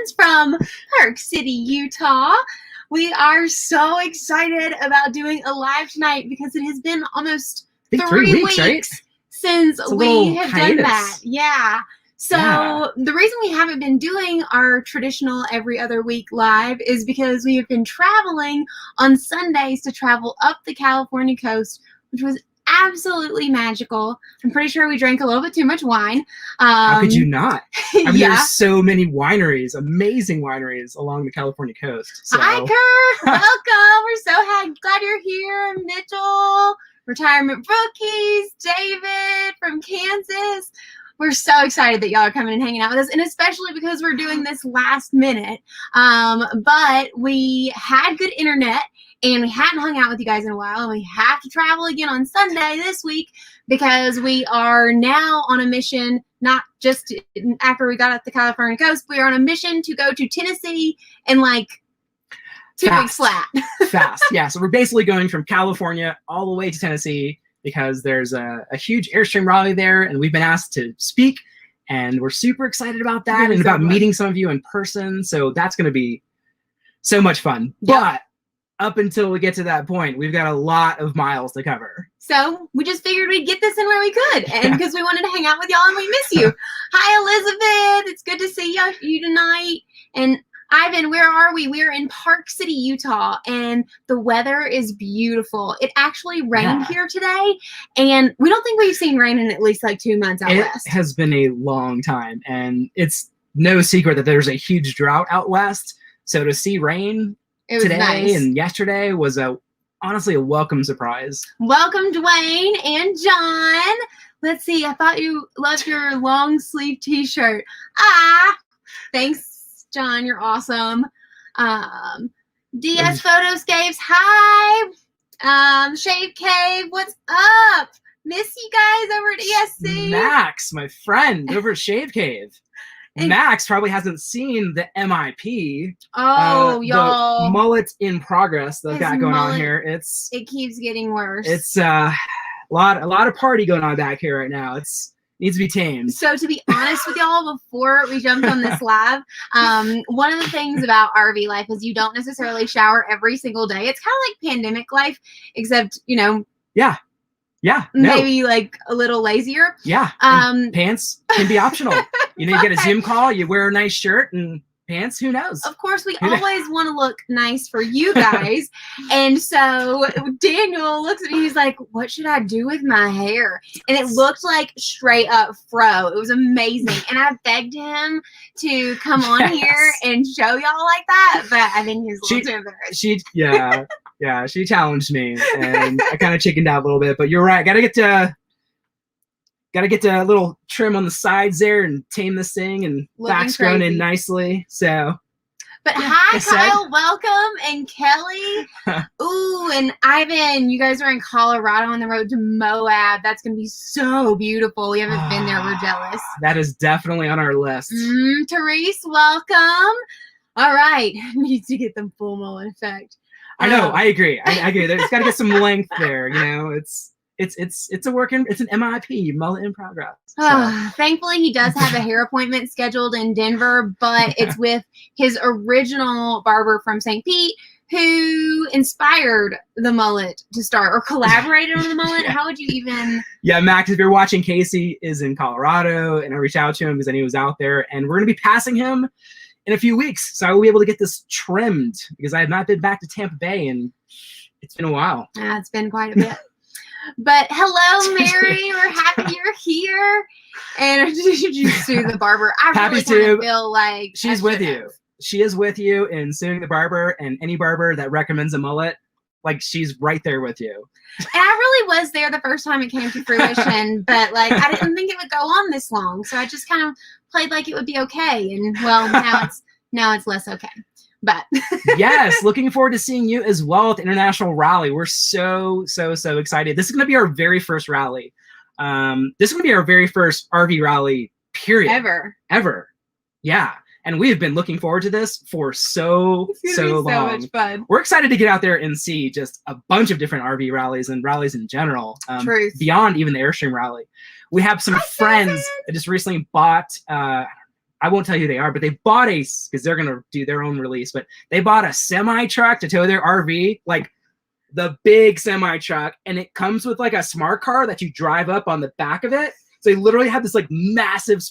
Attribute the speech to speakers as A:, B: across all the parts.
A: friends from Park City, Utah. We are so excited about doing a live tonight because it has been almost 3 weeks
B: right?
A: since we have done that. Yeah. So the reason we haven't been doing our traditional every other week live is because we have been traveling on Sundays to travel up the California coast, which was absolutely magical. I'm pretty sure we drank a little bit too much wine.
B: How could you not? I mean,
A: Yeah.
B: there's so many wineries, amazing wineries along the California coast. So.
A: Hi, Kurt. Welcome. We're so glad you're here. Mitchell, Retirement Rookies, David from Kansas. We're so excited that y'all are coming and hanging out with us, and especially because we're doing this last minute. But we had good internet, and we hadn't hung out with you guys in a while, and we have to travel again on Sunday this week because we are now on a mission, not just after we got off the California coast, we are on a mission to go to Tennessee in like 2 weeks flat.
B: Fast, yeah. So we're basically going from California all the way to Tennessee, because there's a huge Airstream rally there, and we've been asked to speak, and we're super excited about that and about meeting some of you in person. So that's going to be so much fun. Yep. But up until we get to that point, we've got a lot of miles to cover.
A: So we just figured we'd get this in where we could, and because we wanted to hang out with y'all and we miss you. Hi, Elizabeth. It's good to see you tonight. And Ivan, where are we? We're in Park City, Utah, and the weather is beautiful. It actually rained here today, and we don't think we've seen rain in at least like 2 months out west.
B: It has been a long time, and it's no secret that there's a huge drought out west. So to see rain today and yesterday was honestly a welcome surprise.
A: Welcome, Dwayne and John. Let's see. I thought you loved your long sleeve t-shirt. Thanks, John, you're awesome. DS Photoscapes, hi. Shave Cave, what's up? Miss you guys over at ESC.
B: Max, my friend over at Shave Cave. Max probably hasn't seen the MIP.
A: Oh, y'all.
B: The mullet in progress that I've got going on here.
A: It keeps getting worse.
B: It's a lot of party going on back here right now. Needs to be tamed.
A: So to be honest with y'all, before we jumped on this live, one of the things about RV life is you don't necessarily shower every single day. It's kind of like pandemic life, except, maybe like a little lazier.
B: Yeah. Pants can be optional. You get a Zoom call, you wear a nice shirt and pants, who knows?
A: Of course, we always want to look nice for you guys. And so Daniel looks at me, he's like, what should I do with my hair? And it looked like straight up fro. It was amazing. And I begged him to come on here and show y'all like that, but I think he's a little too embarrassed.
B: Yeah, she challenged me, and I kind of chickened out a little bit, but you're right. Gotta get a little trim on the sides there and tame this thing, and back's grown in nicely. So,
A: but hi, Kyle, welcome, and Kelly. Ooh, and Ivan, you guys are in Colorado on the road to Moab. That's gonna be so beautiful. We haven't been there. We're jealous.
B: That is definitely on our list.
A: Therese, welcome. All right, needs to get the full mullet effect.
B: I know. I agree. I agree. There's got to get some length there. It's a it's an MIP, mullet in progress. So.
A: Thankfully, he does have a hair appointment scheduled in Denver, but it's with his original barber from St. Pete, who inspired the mullet to start, or collaborated on the mullet. How would you even?
B: Yeah, Max, if you're watching, Casey is in Colorado, and I reached out to him because I knew he was out there, and we're gonna be passing him in a few weeks, so I will be able to get this trimmed because I have not been back to Tampa Bay, and it's been a while.
A: Yeah, it's been quite a bit. But hello, Mary. We're happy you're here. And did you sue the barber? I really kind of feel like
B: she's with you. She is with you in suing the barber, and any barber that recommends a mullet, like, she's right there with you.
A: And I really was there the first time it came to fruition, but like I didn't think it would go on this long, so I just kind of played like it would be okay. And well, now it's less okay. But
B: yes, looking forward to seeing you as well at the International Rally. We're so excited. This is going to be our very first rally. This is going to be our very first RV rally, period. Ever. Yeah. And we have been looking forward to this for so long. So much fun. We're excited to get out there and see just a bunch of different RV rallies and rallies in general. Beyond even the Airstream rally. We have some friends that just recently bought I won't tell you who they are, but they bought because they're going to do their own release, but they bought a semi-truck to tow their RV, like the big semi-truck, and it comes with like a smart car that you drive up on the back of it. So they literally have this like massive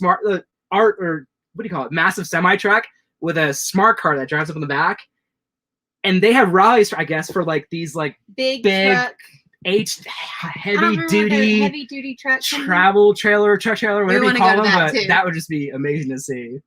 B: massive semi-truck with a smart car that drives up on the back. And they have rallies, I guess, for like these like big truck. Heavy duty
A: truck
B: travel trailer, truck trailer, whatever you call them, but that would just be amazing to see.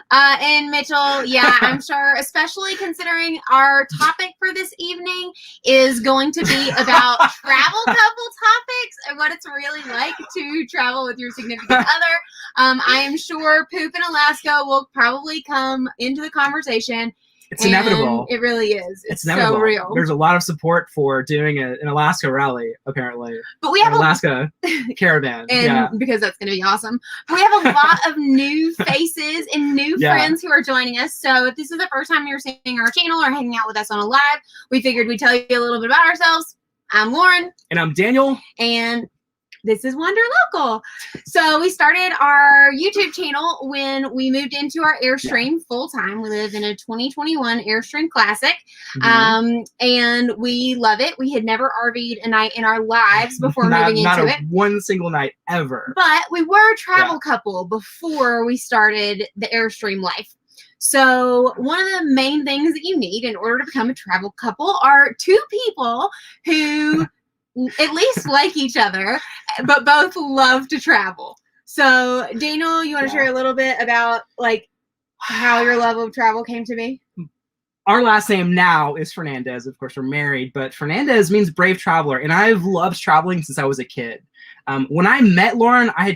A: And Mitchell, yeah, I'm sure, especially considering our topic for this evening is going to be about travel couple topics and what it's really like to travel with your significant other. I am sure poop in Alaska will probably come into the conversation.
B: It's inevitable.
A: It really is. It's
B: inevitable.
A: So real.
B: There's a lot of support for doing an Alaska rally, apparently.
A: But we have
B: an Alaska caravan.
A: Because that's going to be awesome. But we have a lot of new faces and new friends who are joining us. So if this is the first time you're seeing our channel or hanging out with us on a live, we figured we'd tell you a little bit about ourselves. I'm Lauren.
B: And I'm Daniel.
A: And this is Wanderlocal. So we started our YouTube channel when we moved into our Airstream full time. We live in a 2021 Airstream Classic, and we love it. We had never RV'd a night in our lives before moving into it.
B: One single night ever.
A: But we were a travel couple before we started the Airstream life. So one of the main things that you need in order to become a travel couple are two people who at least like each other, but both love to travel. So Daniel, you want to share a little bit about like how your love of travel came to be?
B: Our last name now is Fernandez. Of course, we're married, but Fernandez means brave traveler. And I've loved traveling since I was a kid. When I met Lauren, I'd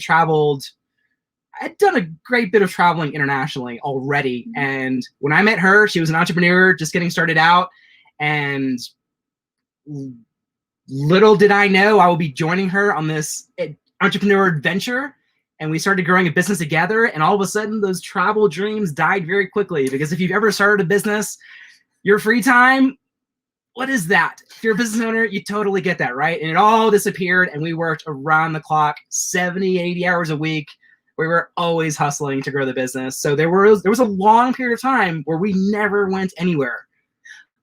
B: done a great bit of traveling internationally already. And when I met her, she was an entrepreneur just getting started out. And little did I know I will be joining her on this entrepreneur adventure. And we started growing a business together. And all of a sudden, those travel dreams died very quickly. Because if you've ever started a business, your free time, what is that? If you're a business owner, you totally get that, right? And it all disappeared. And we worked around the clock, 70, 80 hours a week. We were always hustling to grow the business. So there was a long period of time where we never went anywhere.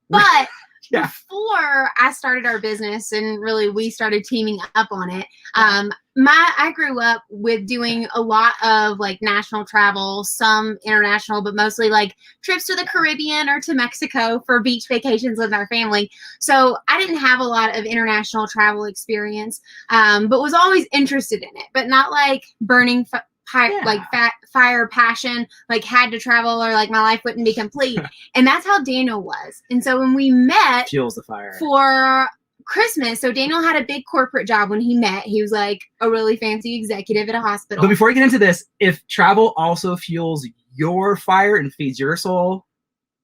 A: But before I started our business and really we started teaming up on it, I grew up with doing a lot of like national travel, some international, but mostly like trips to the Caribbean or to Mexico for beach vacations with our family. So I didn't have a lot of international travel experience, but was always interested in it, but not like burning fire passion, like had to travel or like my life wouldn't be complete. And that's how Daniel was. And so when we met,
B: fuels the fire
A: for Christmas. So Daniel had a big corporate job when he met. He was like a really fancy executive at a hospital.
B: But before we get into this, if travel also fuels your fire and feeds your soul,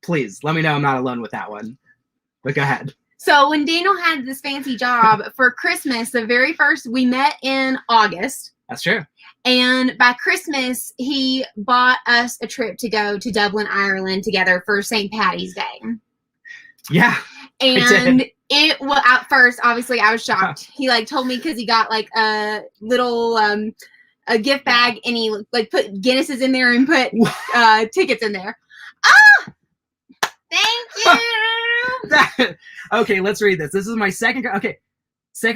B: please let me know I'm not alone with that one. But go ahead.
A: So when Daniel had this fancy job for Christmas, we met in August.
B: That's true.
A: And by Christmas, he bought us a trip to go to Dublin, Ireland together for St. Patty's Day.
B: Yeah.
A: And it was at first, obviously, I was shocked. He like told me because he got like a little a gift bag and he like put Guinnesses in there and put tickets in there. Ah! Thank you.
B: Okay, let's read this. This is my second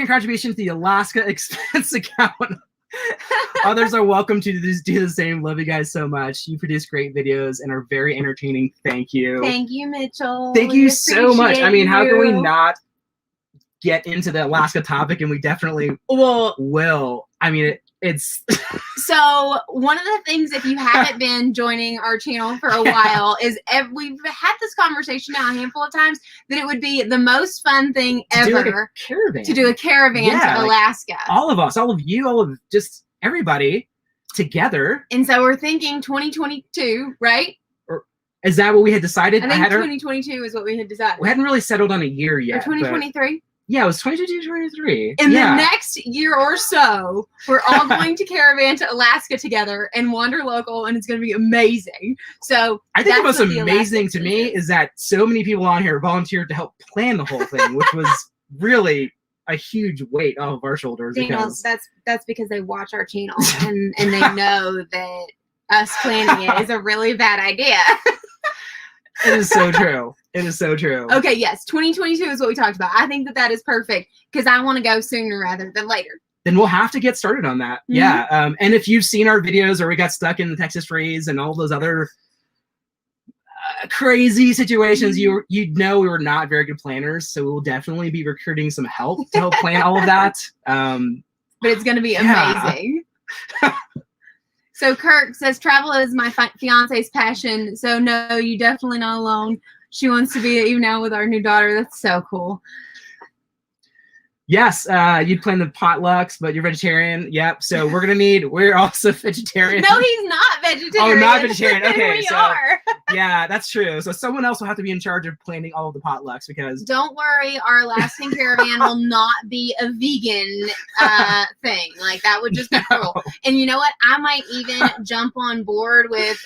B: contribution to the Alaska expense account. Others are welcome to do the same. Love you guys so much. You produce great videos and are very entertaining. Thank you.
A: Thank you, Mitchell.
B: Thank you so much. I mean, how can we not get into the Alaska topic? And we definitely will. I mean, it's
A: so one of the things, if you haven't been joining our channel for a while, is we've had this conversation now a handful of times that it would be the most fun thing ever to do a caravan to Alaska.
B: All of us, all of you, all of just everybody together.
A: And so we're thinking 2022, right?
B: Or is that what we had decided?
A: I think 2022 is what we had decided.
B: We hadn't really settled on a year yet.
A: Or 2023.
B: Yeah, it was 2022, 2023.
A: In the next year or so, we're all going to caravan to Alaska together and Wanderlocal, and it's going to be amazing. So
B: I think the most amazing to me is that so many people on here volunteered to help plan the whole thing, which was really a huge weight off of our shoulders.
A: That's because they watch our channel and they know that us planning it is a really bad idea.
B: It is so true. It is so true.
A: Okay, yes, 2022 is what we talked about. I think that is perfect because I want to go sooner rather than later.
B: Then we'll have to get started on that. Mm-hmm. Yeah. And if you've seen our videos or we got stuck in the Texas freeze and all those other crazy situations, you know we were not very good planners, so we will definitely be recruiting some help to help plan all of that.
A: But it's going to be amazing. So Kirk says, travel is my fiance's passion, so no, you definitely not alone. She wants to be even now with our new daughter. That's so cool.
B: Yes, you plan the potlucks, but you're vegetarian. Yep. So we're also vegetarian.
A: No, he's not vegetarian.
B: Oh, not vegetarian. Okay.
A: We are.
B: Yeah, that's true. So someone else will have to be in charge of planning all of the potlucks because.
A: Don't worry, our Alaskan caravan will not be a vegan thing. Like that would just be cruel. And you know what? I might even jump on board with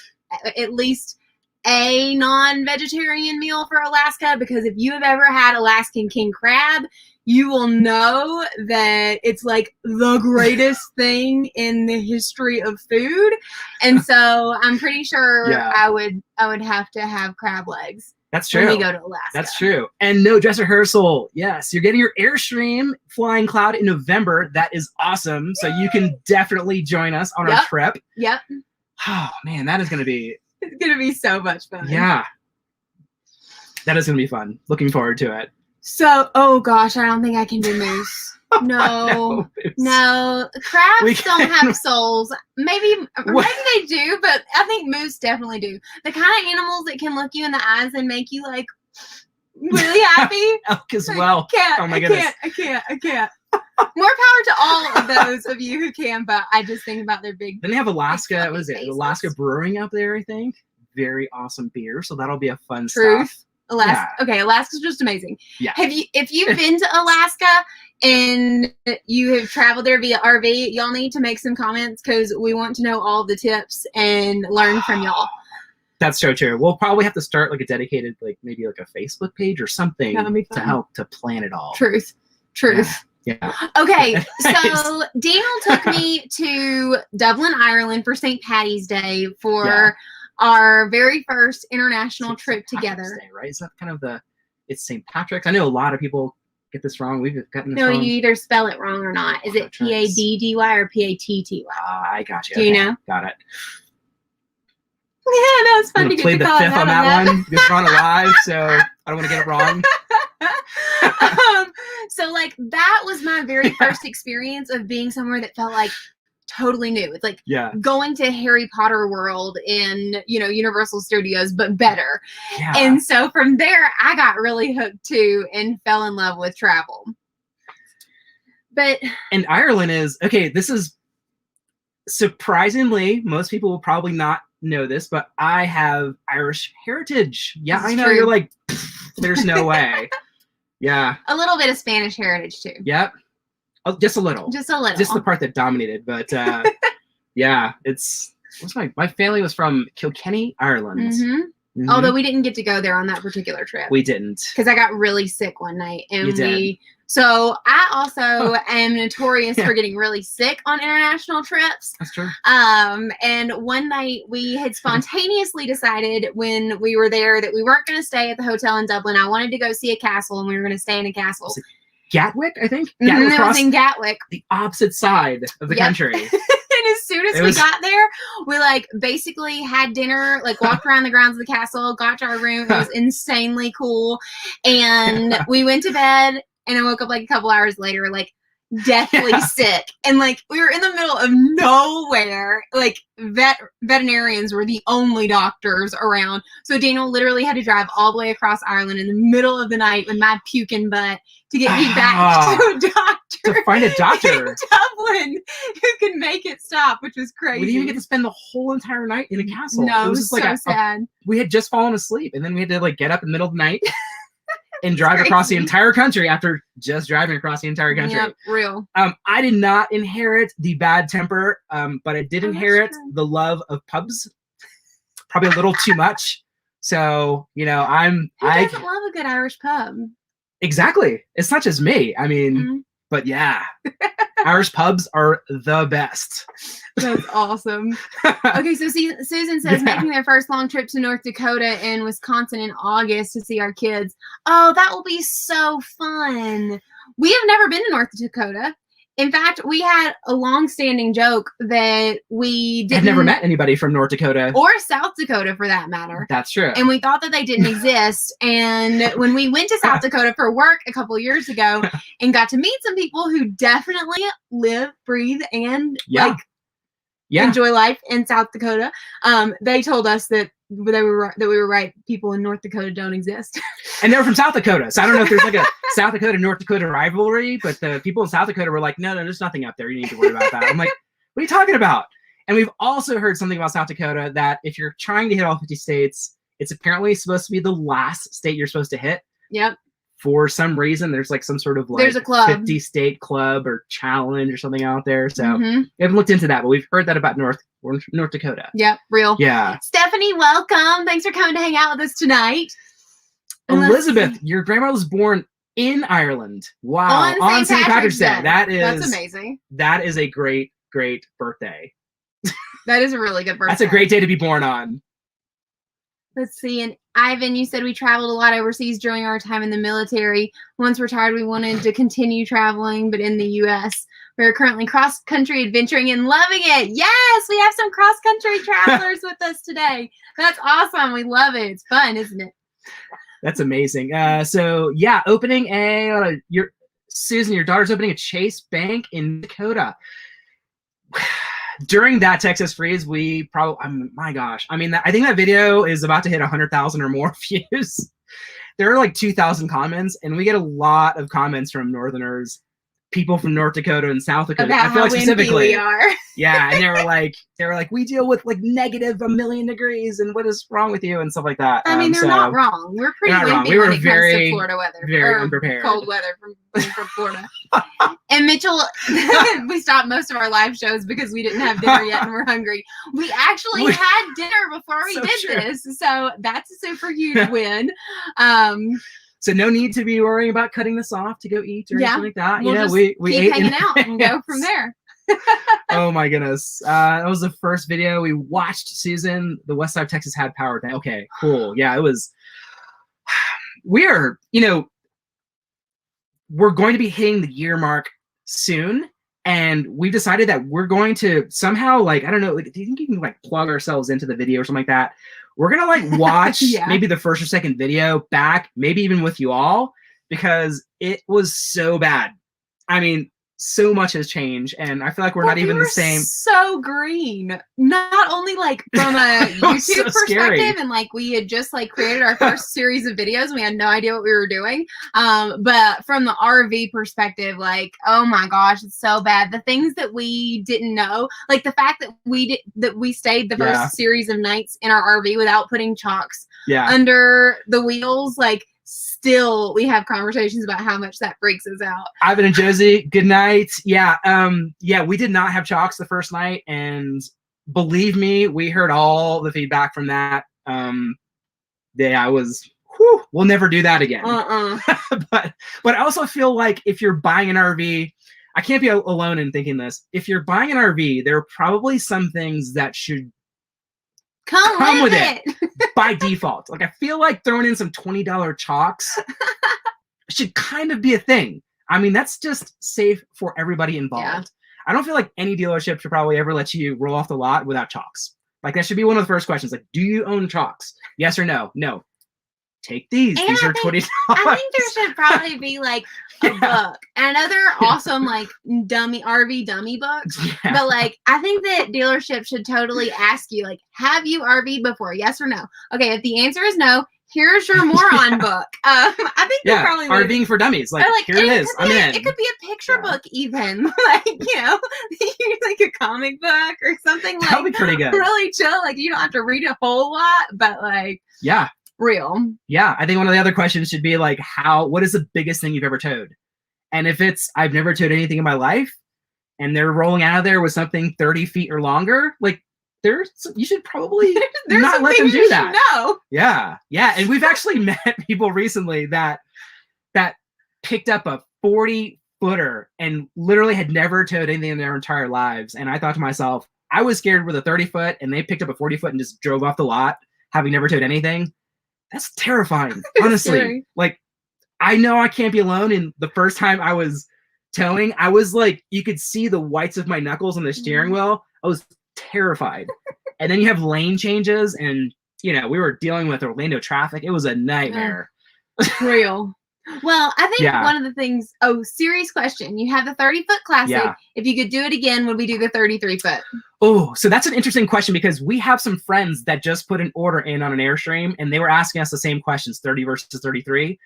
A: at least a non-vegetarian meal for Alaska, because if you have ever had Alaskan king crab, you will know that it's like the greatest thing in the history of food. And so I'm pretty sure I would have to have crab legs.
B: That's true.
A: When we go to Alaska.
B: That's true. And no dress rehearsal. Yes, you're getting your Airstream flying cloud in November. That is awesome. So you can definitely join us on our trip.
A: Yep.
B: Oh man, that is going to be.
A: It's going to be so much fun.
B: Yeah. That is going to be fun. Looking forward to it.
A: So, oh gosh, I don't think I can do moose. No, no. Crabs don't have souls. Maybe they do, but I think moose definitely do. The kind of animals that can look you in the eyes and make you like really happy.
B: Elk as well. Oh my goodness.
A: I can't. More power to all of those of you who can, but I just think about their big.
B: Then they have Alaska. What is it? Alaska Brewing up there, I think. Very awesome beer. So that'll be a fun stuff.
A: Alaska. Yeah. Okay, Alaska's just amazing.
B: Yeah.
A: If you've been to Alaska and you have traveled there via RV, y'all need to make some comments because we want to know all the tips and learn from y'all.
B: That's so true. We'll probably have to start like a dedicated, like maybe like a Facebook page or something to help to plan it all.
A: Truth.
B: Yeah.
A: Okay, so Daniel took me to Dublin, Ireland for St. Patty's Day for our very first international trip together.
B: Day, right? Is that kind of it's St. Patrick's? I know a lot of people get this wrong. We've gotten this wrong.
A: No, you either spell it wrong or not. Is it Paddy or Patty?
B: I got you.
A: Do you know?
B: Got it.
A: Yeah, no, it's fun to get
B: played the fifth on that one. Because we're on it live, so I don't want to get it wrong.
A: So like that was my very first experience of being somewhere that felt like totally new. It's like going to Harry Potter World in, Universal Studios, but better. Yeah. And so from there, I got really hooked too and fell in love with travel.
B: And Ireland is, this is surprisingly, most people will probably not know this, but I have Irish heritage. Yeah, I know. True. You're like, there's no way. Yeah.
A: A little bit of Spanish heritage too.
B: Yep. Oh, just a little. Just the part that dominated, but my family was from Kilkenny, Ireland.
A: Mm-hmm. Mm-hmm. Although we didn't get to go there on that particular trip.
B: We didn't.
A: Because I got really sick one night. And so I also am notorious for getting really sick on international trips.
B: That's true.
A: And one night we had spontaneously decided when we were there that we weren't going to stay at the hotel in Dublin. I wanted to go see a castle and we were going to stay in a castle.
B: Gatwick, I think?
A: Gatwick it was in Gatwick.
B: The opposite side of the country.
A: And as soon as we got there, we basically had dinner, walked around the grounds of the castle, got to our room. It was insanely cool. And we went to bed and I woke up a couple hours later, deathly sick. And we were in the middle of nowhere. Veterinarians were the only doctors around. So Daniel literally had to drive all the way across Ireland in the middle of the night with my puking butt to get me back to a doctor.
B: To find a doctor
A: in Dublin who could make it stop, which was crazy.
B: We didn't even get to spend the whole entire night in a castle.
A: No, it was just so sad.
B: We had just fallen asleep and then we had to get up in the middle of the night and drive across the entire country after just driving across the entire country.
A: Yep, real.
B: I did not inherit the bad temper, but I did inherit the love of pubs. Probably a little too much. So,
A: Who doesn't love a good Irish pub?
B: Exactly. It's not just me. I mean, but yeah. Irish pubs are the best.
A: That's awesome. Okay, so Susan says making their first long trip to North Dakota and Wisconsin in August to see our kids. Oh, that will be so fun. We have never been to North Dakota. In fact, we had a long-standing joke that we didn't...
B: I've never met anybody from North Dakota.
A: Or South Dakota, for that matter.
B: That's true.
A: And we thought that they didn't exist. And when we went to South Dakota for work a couple years ago and got to meet some people who definitely live, breathe, and enjoy life in South Dakota, they told us that we were right. People in North Dakota don't exist.
B: And they were from South Dakota. So I don't know if there's like a South Dakota, North Dakota rivalry, but the people in South Dakota were like, no, there's nothing up there. You need to worry about that. I'm like, what are you talking about? And we've also heard something about South Dakota that if you're trying to hit all 50 states, it's apparently supposed to be the last state you're supposed to hit.
A: Yep.
B: For some reason, there's like some sort of like
A: there's a club.
B: 50 state club or challenge or something out there. So we haven't looked into that, but we've heard that about North Dakota.
A: Yep, real.
B: Yeah.
A: Stephanie, welcome. Thanks for coming to hang out with us tonight.
B: Elizabeth, your grandma was born in Ireland. Wow. On St. Patrick's Day. That's
A: amazing.
B: That is a great, great birthday.
A: That is a really good birthday.
B: That's a great day to be born on.
A: Let's see. And Ivan, you said we traveled a lot overseas during our time in the military. Once retired, we wanted to continue traveling, but in the U.S. We are currently cross-country adventuring and loving it. Yes, we have some cross-country travelers with us today. That's awesome. We love it. It's fun, isn't it?
B: That's amazing. So yeah, opening Susan, your daughter's opening a Chase Bank in Dakota. During that Texas freeze, we probably, my gosh, I mean, I think that video is about to hit 100,000 or more views. There are like 2,000 comments, and we get a lot of comments from Northerners, people from North Dakota and South Dakota.
A: About
B: I feel like specifically,
A: we are.
B: Yeah, and they were like, we deal with like negative 1,000,000 degrees, and what is wrong with you, and stuff like that.
A: I mean, they're not wrong. We're pretty wimpy
B: we were
A: when it comes to Florida weather.
B: Very unprepared.
A: Cold weather from Florida. And Mitchell, we stopped most of our live shows because we didn't have dinner yet and we're hungry. We actually had dinner before we did this, so that's a super huge win.
B: So no need to be worrying about cutting this off to go eat or anything like that.
A: We'll
B: we
A: keep
B: ate
A: hanging out and go from there.
B: Oh my goodness. That was the first video we watched, Susan. The West Side of Texas had power. Okay, cool. Yeah, it was. We're going to be hitting the year mark soon. And we've decided that we're going to somehow, like, I don't know, like, do you think you can like plug ourselves into the video or something like that? We're going to like watch maybe the first or second video back, maybe even with you all, because it was so bad. I mean, so much has changed, and I feel like we're not even the same.
A: So green, not only like from a YouTube perspective, and like we had just like created our first series of videos, and we had no idea what we were doing. But from the RV perspective, like, oh my gosh, it's so bad. The things that we didn't know, like the fact that we stayed the first series of nights in our RV without putting chocks under the wheels, like. Still, we have conversations about how much that freaks us out.
B: Ivan and Josie, good night. Yeah, we did not have chocks the first night, and believe me, we heard all the feedback from that. I was, we'll never do that again. But I also feel like if you're buying an RV, I can't be alone in thinking this. If you're buying an RV, there are probably some things that should come with it by default. Like, I feel like throwing in some $20 chocks should kind of be a thing. I mean, that's just safe for everybody involved. Yeah. I don't feel like any dealership should probably ever let you roll off the lot without chocks. Like, that should be one of the first questions. Like, do you own chocks? Yes or no? No. Take these.
A: And
B: these are $20.
A: I think there should probably be like a book. And other awesome like RV dummy books. Yeah. But like, I think that dealerships should totally ask you, like, have you RV'd before? Yes or no? Okay, if the answer is no, here's your moron book. I think probably
B: RVing for dummies. Like here it is. I'm in.
A: It could be a picture book even. Like, you know, like a comic book or something.
B: That would be pretty good.
A: Really chill. Like, you don't have to read a whole lot, but like real.
B: Yeah, I think one of the other questions should be like, what is the biggest thing you've ever towed? And if it's, I've never towed anything in my life, and they're rolling out of there with something 30 feet or longer, like, you should probably not let them do that.
A: No.
B: Yeah. And we've actually met people recently that picked up a 40-foot footer and literally had never towed anything in their entire lives. And I thought to myself, I was scared with a 30-foot and they picked up a 40-foot and just drove off the lot, having never towed anything. That's terrifying, honestly.
A: Scary.
B: Like, I know I can't be alone. And the first time I was towing, I was like, you could see the whites of my knuckles on the steering wheel. I was terrified. And then you have lane changes, and we were dealing with Orlando traffic. It was a nightmare.
A: Real. Well, I think one of the things, serious question. You have the 30-foot classic.
B: Yeah.
A: If you could do it again, would we do the 33-foot?
B: Oh, so that's an interesting question, because we have some friends that just put an order in on an Airstream, and they were asking us the same questions, 30 versus 33.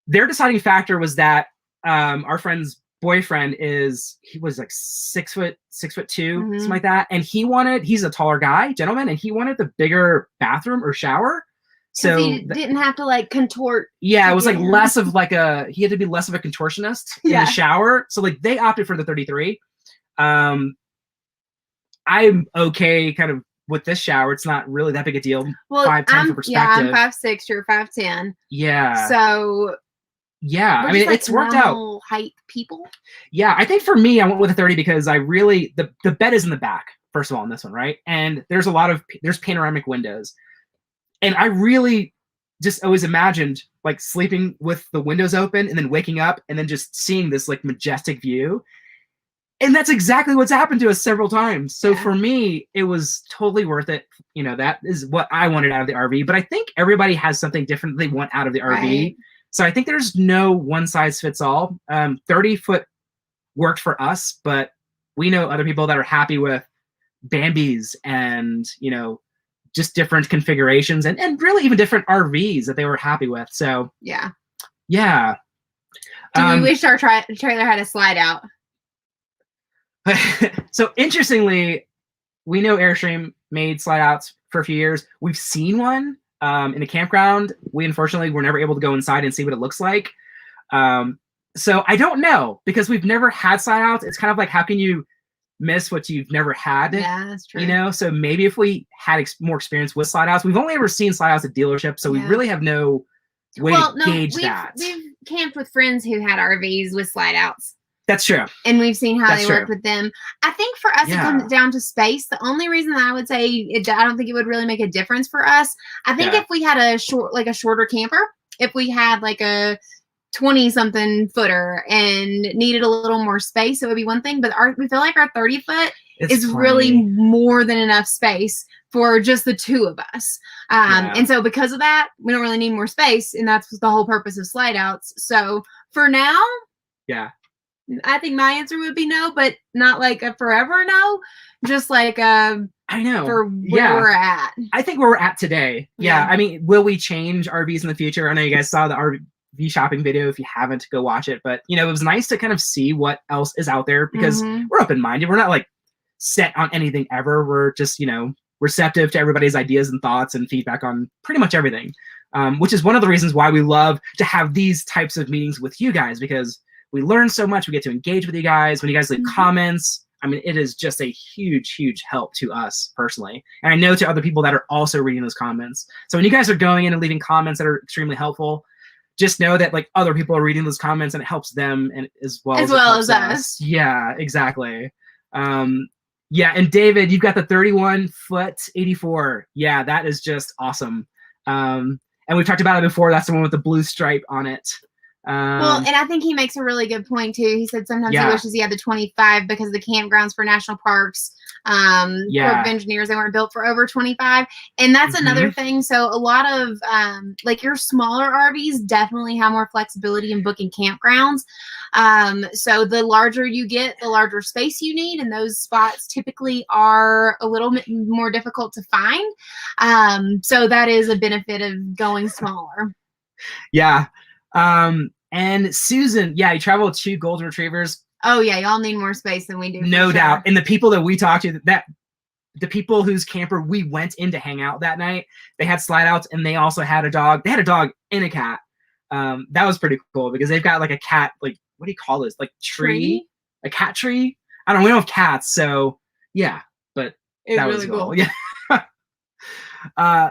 B: Their deciding factor was that our friend's boyfriend he was like 6'2", something like that. And he's a taller guy, gentleman, and he wanted the bigger bathroom or shower. So
A: he didn't have to like contort.
B: Yeah, it was like less of like he had to be less of a contortionist in the shower. So like they opted for the 33. I'm okay kind of with this shower. It's not really that big a deal.
A: Well,
B: 5'10" for perspective.
A: Yeah, I'm 5'6", you're 5'10".
B: Yeah.
A: So
B: yeah, I mean,
A: like
B: it's worked out.
A: Height people.
B: Yeah, I think for me, I went with a 30 because I really the bed is in the back, first of all, in this one, right? And there's panoramic windows, and I really just always imagined like sleeping with the windows open and then waking up and then just seeing this like majestic view. And that's exactly what's happened to us several times. So for me, it was totally worth it. That is what I wanted out of the RV. But I think everybody has something different they want out of the RV.
A: Right.
B: So I think there's no one size fits all. 30-foot worked for us, but we know other people that are happy with Bambis and, just different configurations and really even different RVs that they were happy with. So
A: yeah.
B: Do
A: we wish our trailer had a slide out?
B: So interestingly, we know Airstream made slide outs for a few years. We've seen one in a campground. We unfortunately were never able to go inside and see what it looks like. So I don't know, because we've never had slide outs. It's kind of like, how can you miss what you've never had?
A: Yeah, that's true.
B: So maybe if we had more experience with slide outs, we've only ever seen slide outs at dealerships, so we really have no way to gauge that.
A: We've camped with friends who had RVs with slide outs.
B: That's true.
A: And we've seen how they worked with them. I think for us, it comes down to space. The only reason I would say I don't think it would really make a difference for us. I think if we had a shorter camper, if we had like a 20-something footer and needed a little more space, it would be one thing. But we feel like our 30-foot is really more than enough space for just the two of us. And so because of that, we don't really need more space. And that's the whole purpose of slide outs. So for now, I think my answer would be no, but not like a forever no. Just like I know for where we're at.
B: I think where we're at today. Yeah. I mean, will we change RVs in the future? I know you guys saw the RV shopping video. If you haven't, go watch it. But it was nice to kind of see what else is out there, because we're open-minded. We're not like set on anything ever. We're just receptive to everybody's ideas and thoughts and feedback on pretty much everything. Which is one of the reasons why we love to have these types of meetings with you guys, because we learn so much. We get to engage with you guys. When you guys leave comments, I mean, it is just a huge, huge help to us personally. And I know to other people that are also reading those comments. So when you guys are going in and leaving comments that are extremely helpful, just know that like other people are reading those comments and it helps them and as well as us. Yeah, exactly. Yeah, and David, you've got the 31-foot 84. Yeah, that is just awesome. And we've talked about it before. That's the one with the blue stripe on it.
A: Well, and I think he makes a really good point too. He said sometimes he wishes he had the 25 because the campgrounds for national parks, Corps of Engineers, they weren't built for over 25. And that's another thing. So a lot of like your smaller RVs definitely have more flexibility in booking campgrounds. So the larger you get, the larger space you need, and those spots typically are a little bit more difficult to find. So that is a benefit of going smaller.
B: Yeah. And Susan, you travel with 2 golden retrievers.
A: Oh yeah, y'all need more space than we do.
B: No doubt. And the people that we talked to, the people whose camper we went in to hang out that night, they had slide outs and they also had a dog. They had a dog and a cat. That was pretty cool because they've got like a cat, like, what do you call this? Like tree? A cat tree? I don't know. We don't have cats. So yeah, but that was really cool. Yeah.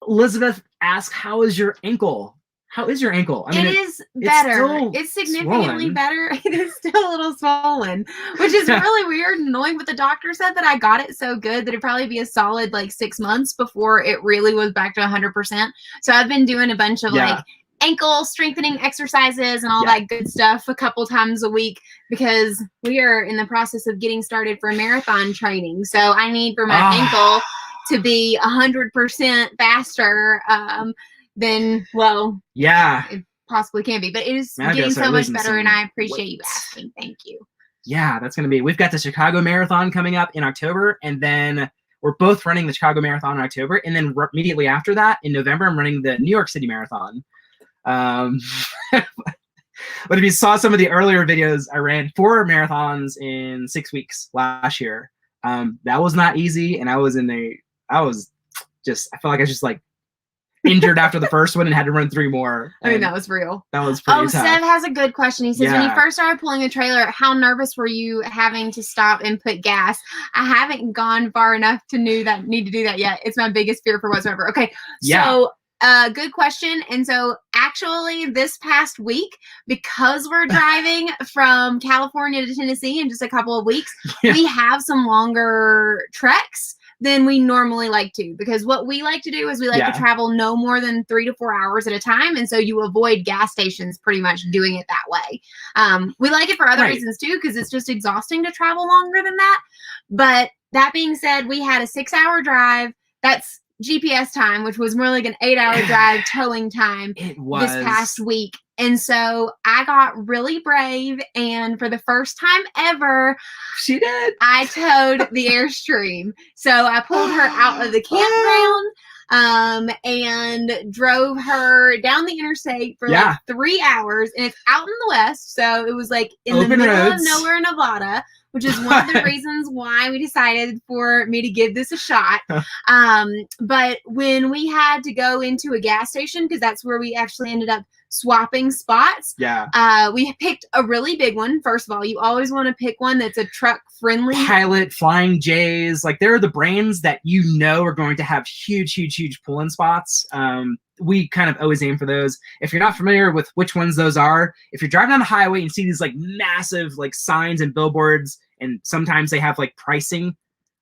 B: Elizabeth asked, how is your ankle? How is your ankle?
A: I mean, it is better. It's significantly swollen. Better. It is still a little swollen, which is really weird and annoying. But the doctor said that I got it so good that it'd probably be a solid like 6 months before it really was back to 100%. So I've been doing a bunch of like ankle strengthening exercises and all that good stuff a couple times a week because we are in the process of getting started for marathon training. So I need for my ankle to be 100% faster. Then, well, it possibly can be, but it is getting so much better, and I appreciate you asking. Thank you.
B: Yeah, that's going to be, we've got the Chicago Marathon coming up in October, and then we're both running the Chicago Marathon in October, and then immediately after that, in November, I'm running the New York City Marathon. But if you saw some of the earlier videos, I ran 4 marathons in 6 weeks last year. That was not easy, and I felt like I was just like, injured after the first one and had to run 3 more.
A: I mean, that was real.
B: That was pretty tough.
A: Sev has a good question. He says, when you first started pulling the trailer, how nervous were you having to stop and put gas? I haven't gone far enough to need to do that yet. It's my biggest fear for whatsoever. Okay, so good question. And so actually this past week, because we're driving from California to Tennessee in just a couple of weeks, we have some longer treks than we normally like to, because what we like to do is we like to travel no more than 3 to 4 hours at a time, and so you avoid gas stations pretty much doing it that way. We like it for other reasons too, because it's just exhausting to travel longer than that. But that being said, we had a 6-hour drive. That's GPS time, which was more like an 8-hour drive towing time this past week. And so I got really brave, and for the first time ever, I towed the Airstream. So I pulled her out of the campground and drove her down the interstate for like 3 hours, and it's out in the west, so it was like in the middle of nowhere, Nevada, which is one of the reasons why we decided for me to give this a shot. But when we had to go into a gas station, because that's where we actually ended up swapping spots, we picked a really big one. First of all, you always want to pick one that's a truck friendly. Pilot,
B: Flying J's, like they're the brands that you know are going to have huge pull-in spots. We kind of always aim for those. If you're not familiar with which ones those are, if you're driving on the highway and see these like massive like signs and billboards, and sometimes they have like pricing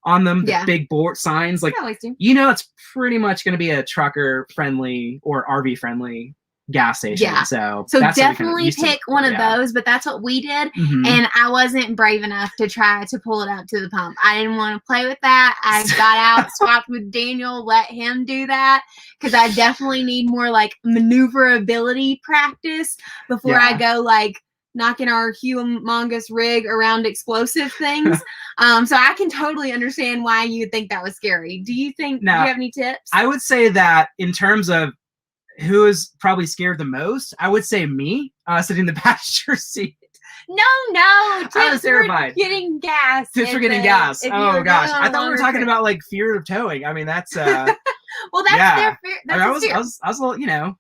B: on them, the big board signs, like, you know, it's pretty much going to be a trucker friendly or RV friendly gas station. So
A: definitely pick one of those, but that's what we did. And I wasn't brave enough to try to pull it up to the pump. I didn't want to play with that. I got out, swapped with Daniel, let him do that, because I definitely need more like maneuverability practice before I go like knocking our humongous rig around explosive things. So I can totally understand why you think that was scary. Do you think, do you have any tips?
B: I would say that in terms of who is probably scared the most, I would say me, sitting in the passenger seat.
A: No.
B: Tips I was terrified.
A: For getting gas.
B: Tips for getting gas. Oh gosh, I thought we were talking about like fear of towing. I mean, that's
A: well, that's their fear. That's
B: I was a little, you know,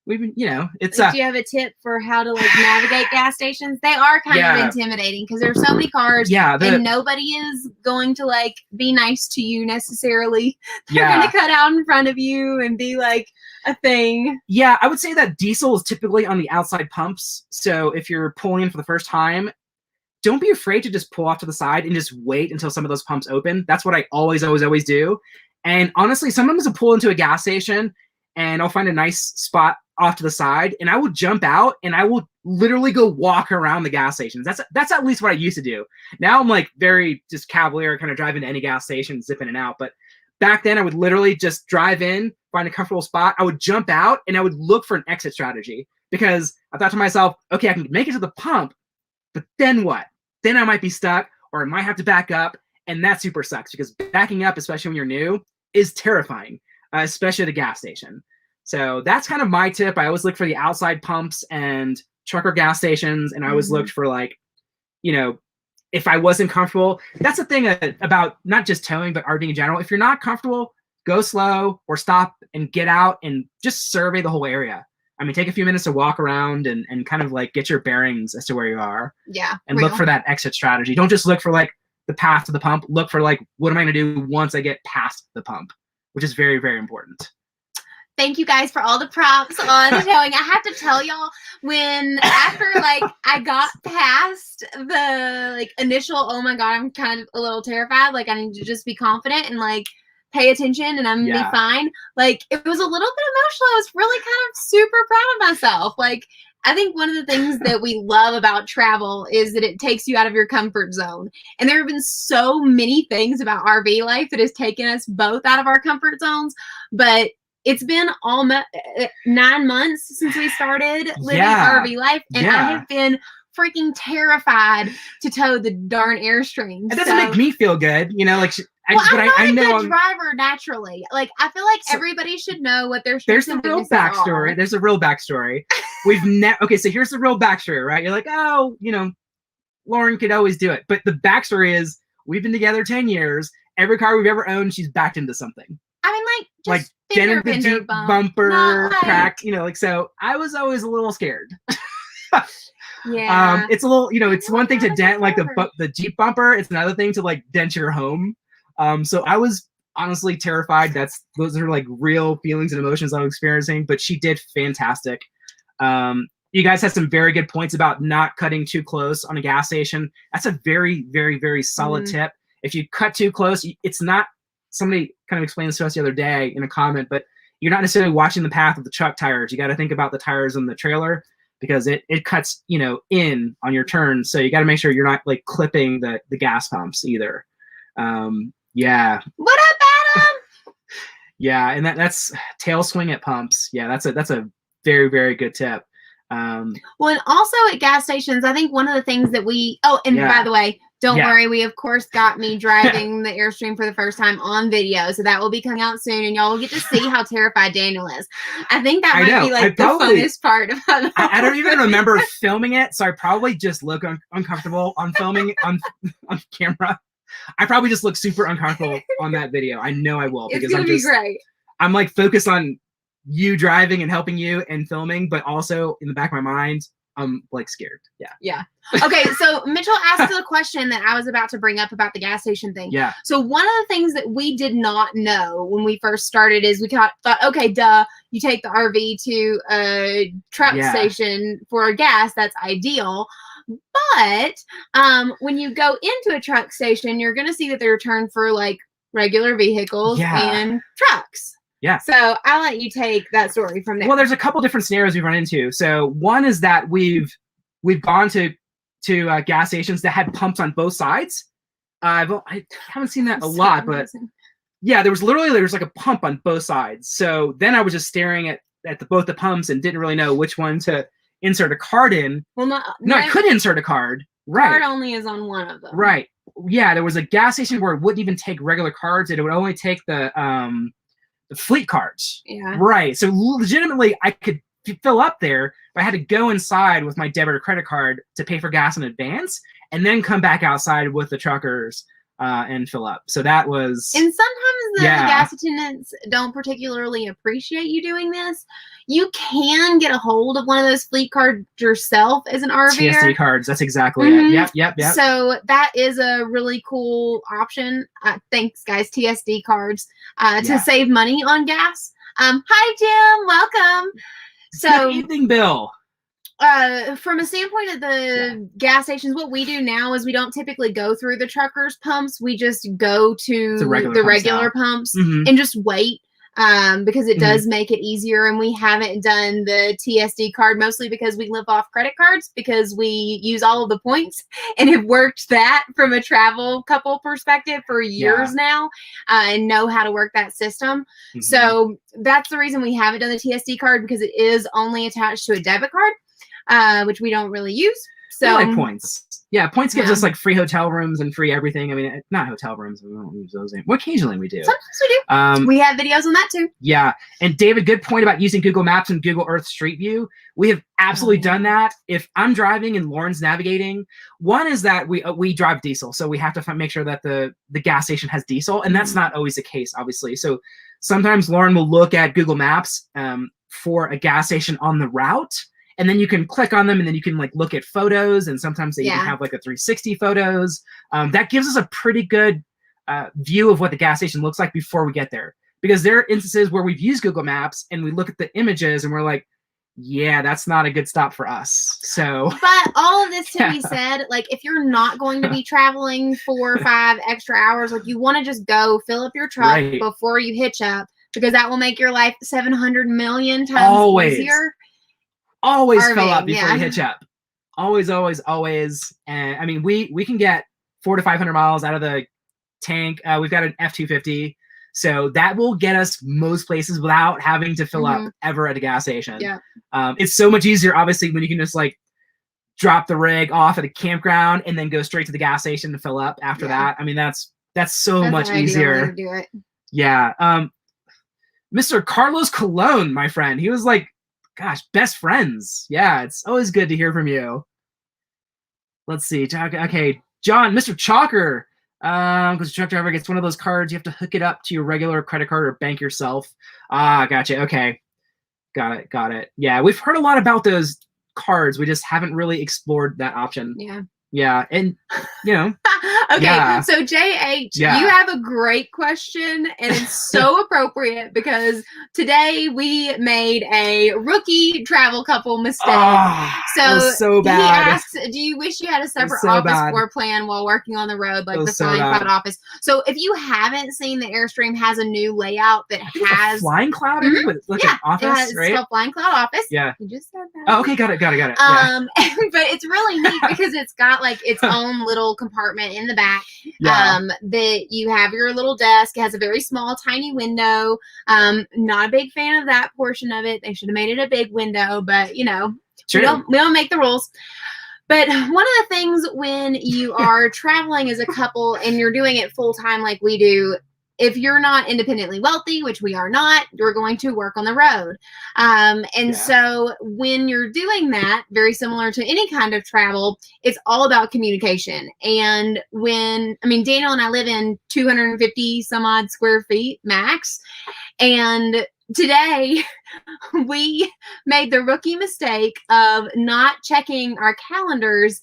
B: we've been, you know, it's.
A: Do you have a tip for how to like navigate gas stations? They are kind of intimidating because there's so many cars. And nobody is going to like be nice to you necessarily. They're going to cut out in front of you and be like a thing.
B: Yeah, I would say that diesel is typically on the outside pumps. So if you're pulling in for the first time, don't be afraid to just pull off to the side and just wait until some of those pumps open. That's what I always do. And honestly, sometimes I'll pull into a gas station and I'll find a nice spot off to the side, and I will jump out and I will literally go walk around the gas stations. That's at least what I used to do. Now I'm like very just cavalier, kind of drive into any gas station, zip in and out. But back then I would literally just drive in, find a comfortable spot. I would jump out and I would look for an exit strategy, because I thought to myself, okay, I can make it to the pump, but then what? Then I might be stuck, or I might have to back up. And that super sucks, because backing up, especially when you're new, is terrifying, especially at a gas station. So that's kind of my tip. I always look for the outside pumps and trucker gas stations, and I always looked for like, you know, if I wasn't comfortable. That's the thing about not just towing, but RVing in general. If you're not comfortable, go slow or stop and get out and just survey the whole area. I mean, take a few minutes to walk around and kind of like get your bearings as to where you are.
A: Yeah.
B: And look for that exit strategy. Don't just look for like the path to the pump. Look for like, what am I going to do once I get past the pump, which is very, very important.
A: thank you guys for all the props on showing. I have to tell y'all, after I got past the initial, oh my God, I'm kind of a little terrified. I need to just be confident and pay attention and I'm gonna be fine. It was a little bit emotional. I was really kind of super proud of myself. I think one of the things that we love about travel is that it takes you out of your comfort zone. And there have been so many things about RV life that has taken us both out of our comfort zones. But it's been almost 9 months since we started living RV life. And I have been freaking terrified to tow the darn Airstream.
B: It doesn't make me feel good, I'm not
A: a good driver naturally. I feel like everybody should know what their strengths and weaknesses are.
B: There's a real backstory. So here's the real backstory, right? You're like, oh, Lauren could always do it. But the backstory is we've been together 10 years. Every car we've ever owned, she's backed into something.
A: I mean,
B: just dented the deep bumper, crack, so I was always a little scared.
A: Yeah.
B: It's a little, it's one thing to dent the Jeep bumper. It's another thing to dent your home. So I was honestly terrified. Those are real feelings and emotions I'm experiencing, but she did fantastic. You guys had some very good points about not cutting too close on a gas station. That's a very, very, very solid tip. If you cut too close, it's not, somebody kind of explained this to us the other day in a comment, but you're not necessarily watching the path of the truck tires. You got to think about the tires in the trailer because it cuts, in on your turn. So you got to make sure you're not clipping the gas pumps either. Yeah.
A: What up, Adam?
B: Yeah, and that's tail swing at pumps. Yeah, that's a very, very good tip.
A: Well, and also at gas stations, I think one of the things that by the way, don't worry, we of course got me driving the Airstream for the first time on video, so that will be coming out soon, and y'all will get to see how terrified Daniel is. I think that might be the funnest part about it.
B: I don't even remember filming it, so I probably just look uncomfortable on filming on camera. I probably just look super uncomfortable on that video. I know I will because
A: great.
B: I'm focused on you driving and helping you and filming, but also in the back of my mind, I'm scared.
A: Yeah. Okay, so Mitchell asked a question that I was about to bring up about the gas station thing.
B: Yeah.
A: So one of the things that we did not know when we first started is we thought, okay, duh, you take the RV to a truck station for gas, that's ideal. But when you go into a truck station, you're going to see that they're turned for regular vehicles and trucks.
B: Yeah.
A: So I'll let you take that story from there.
B: Well, there's a couple different scenarios we've run into. So one is that we've gone to gas stations that had pumps on both sides. I haven't seen that a lot, but yeah, there was a pump on both sides. So then I was just staring at both the pumps and didn't really know which one to insert a card in.
A: Well, no,
B: I could insert a card. Right.
A: Card only is on one of them.
B: Right. Yeah, there was a gas station where it wouldn't even take regular cards. It would only take the fleet cards.
A: Yeah.
B: Right. So legitimately, I could fill up there, but I had to go inside with my debit or credit card to pay for gas in advance, and then come back outside with the truckers and fill up. So that was.
A: And sometimes the gas attendants don't particularly appreciate you doing this. You can get a hold of one of those fleet cards yourself as an RVer.
B: TSD cards. That's exactly it. Yep.
A: So that is a really cool option. Thanks, guys. TSD cards to save money on gas. Hi, Jim. Welcome. So
B: good evening, Bill.
A: From a standpoint of the gas stations, what we do now is we don't typically go through the truckers' pumps. We just go to the regular pumps and just wait. Because it does make it easier, and we haven't done the TSD card mostly because we live off credit cards because we use all of the points and have worked that from a travel couple perspective for years now and know how to work that system. So that's the reason we haven't done the TSD card, because it is only attached to a debit card, which we don't really use. So
B: I like points. Yeah, points gives us free hotel rooms and free everything. I mean, not hotel rooms. We don't use those anymore. Well, occasionally we do.
A: Sometimes we do. We have videos on that too.
B: Yeah. And David, good point about using Google Maps and Google Earth Street View. We have absolutely done that. If I'm driving and Lauren's navigating, one is that we drive diesel. So we have to make sure that the gas station has diesel. And that's not always the case, obviously. So sometimes Lauren will look at Google Maps for a gas station on the route. And then you can click on them, and then you can look at photos, and sometimes they even have a 360 photos. That gives us a pretty good view of what the gas station looks like before we get there. because there are instances where we've used Google Maps and we look at the images and we're like, yeah, that's not a good stop for us. So,
A: but all of this to be said, like if you're not going to be traveling 4 or 5 extra hours, like you want to just go fill up your truck before you hitch up, because that will make your life 700 million times easier.
B: Always fill up before you hitch up. Always, always, always. And I mean, we can get 400 to 500 miles out of the tank. We've got an F-250. So that will get us most places without having to fill up ever at a gas station.
A: Yeah.
B: It's so much easier, obviously, when you can just like drop the rig off at a campground and then go straight to the gas station to fill up after that. I mean, that's so much easier.
A: Way to do it.
B: Yeah. Mr. Carlos Colon, my friend, he was like, gosh, best friends. Yeah, it's always good to hear from you. Let's see. Okay, John, Mr. Chalker. Because truck driver gets one of those cards, you have to hook it up to your regular credit card or bank yourself. Gotcha. Okay. Got it. Yeah, we've heard a lot about those cards. We just haven't really explored that option. Yeah, and you know.
A: Okay, so JH, you have a great question, and it's so appropriate because today we made a rookie travel couple mistake.
B: So bad.
A: He asked, do you wish you had a separate office floor plan while working on the road, like the Flying Cloud office? So if you haven't seen, the Airstream has a new layout that has
B: Flying Cloud with like an office, right?
A: It's called Flying Cloud Office.
B: Yeah.
A: You just said that.
B: Oh, okay, got it.
A: But it's really neat because it's got like its own little compartment in the back. That you have your little desk. It has a very small, tiny window. Not a big fan of that portion of it. They should have made it a big window, but you know, we don't make the rules. But one of the things when you are traveling as a couple and you're doing it full time like we do, if you're not independently wealthy, which we are not, you're going to work on the road. So when you're doing that, very similar to any kind of travel, it's all about communication. And Daniel and I live in 250 some odd square feet max. And today we made the rookie mistake of not checking our calendars,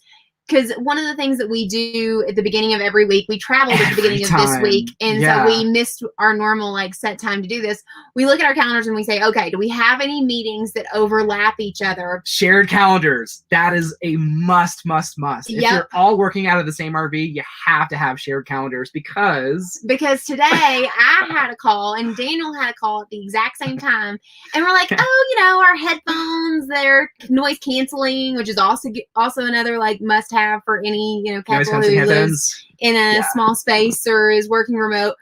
A: because one of the things that we do at the beginning of every week, we traveled at the beginning of this week, and so we missed our normal like set time to do this. We look at our calendars and we say, okay, do we have any meetings that overlap each other?
B: Shared calendars. That is a must. If you're all working out of the same RV, you have to have shared calendars because today
A: I had a call and Daniel had a call at the exact same time, and we're like, our headphones, they're noise canceling, which is also another like must have for any couple who lives in a small space or is working remote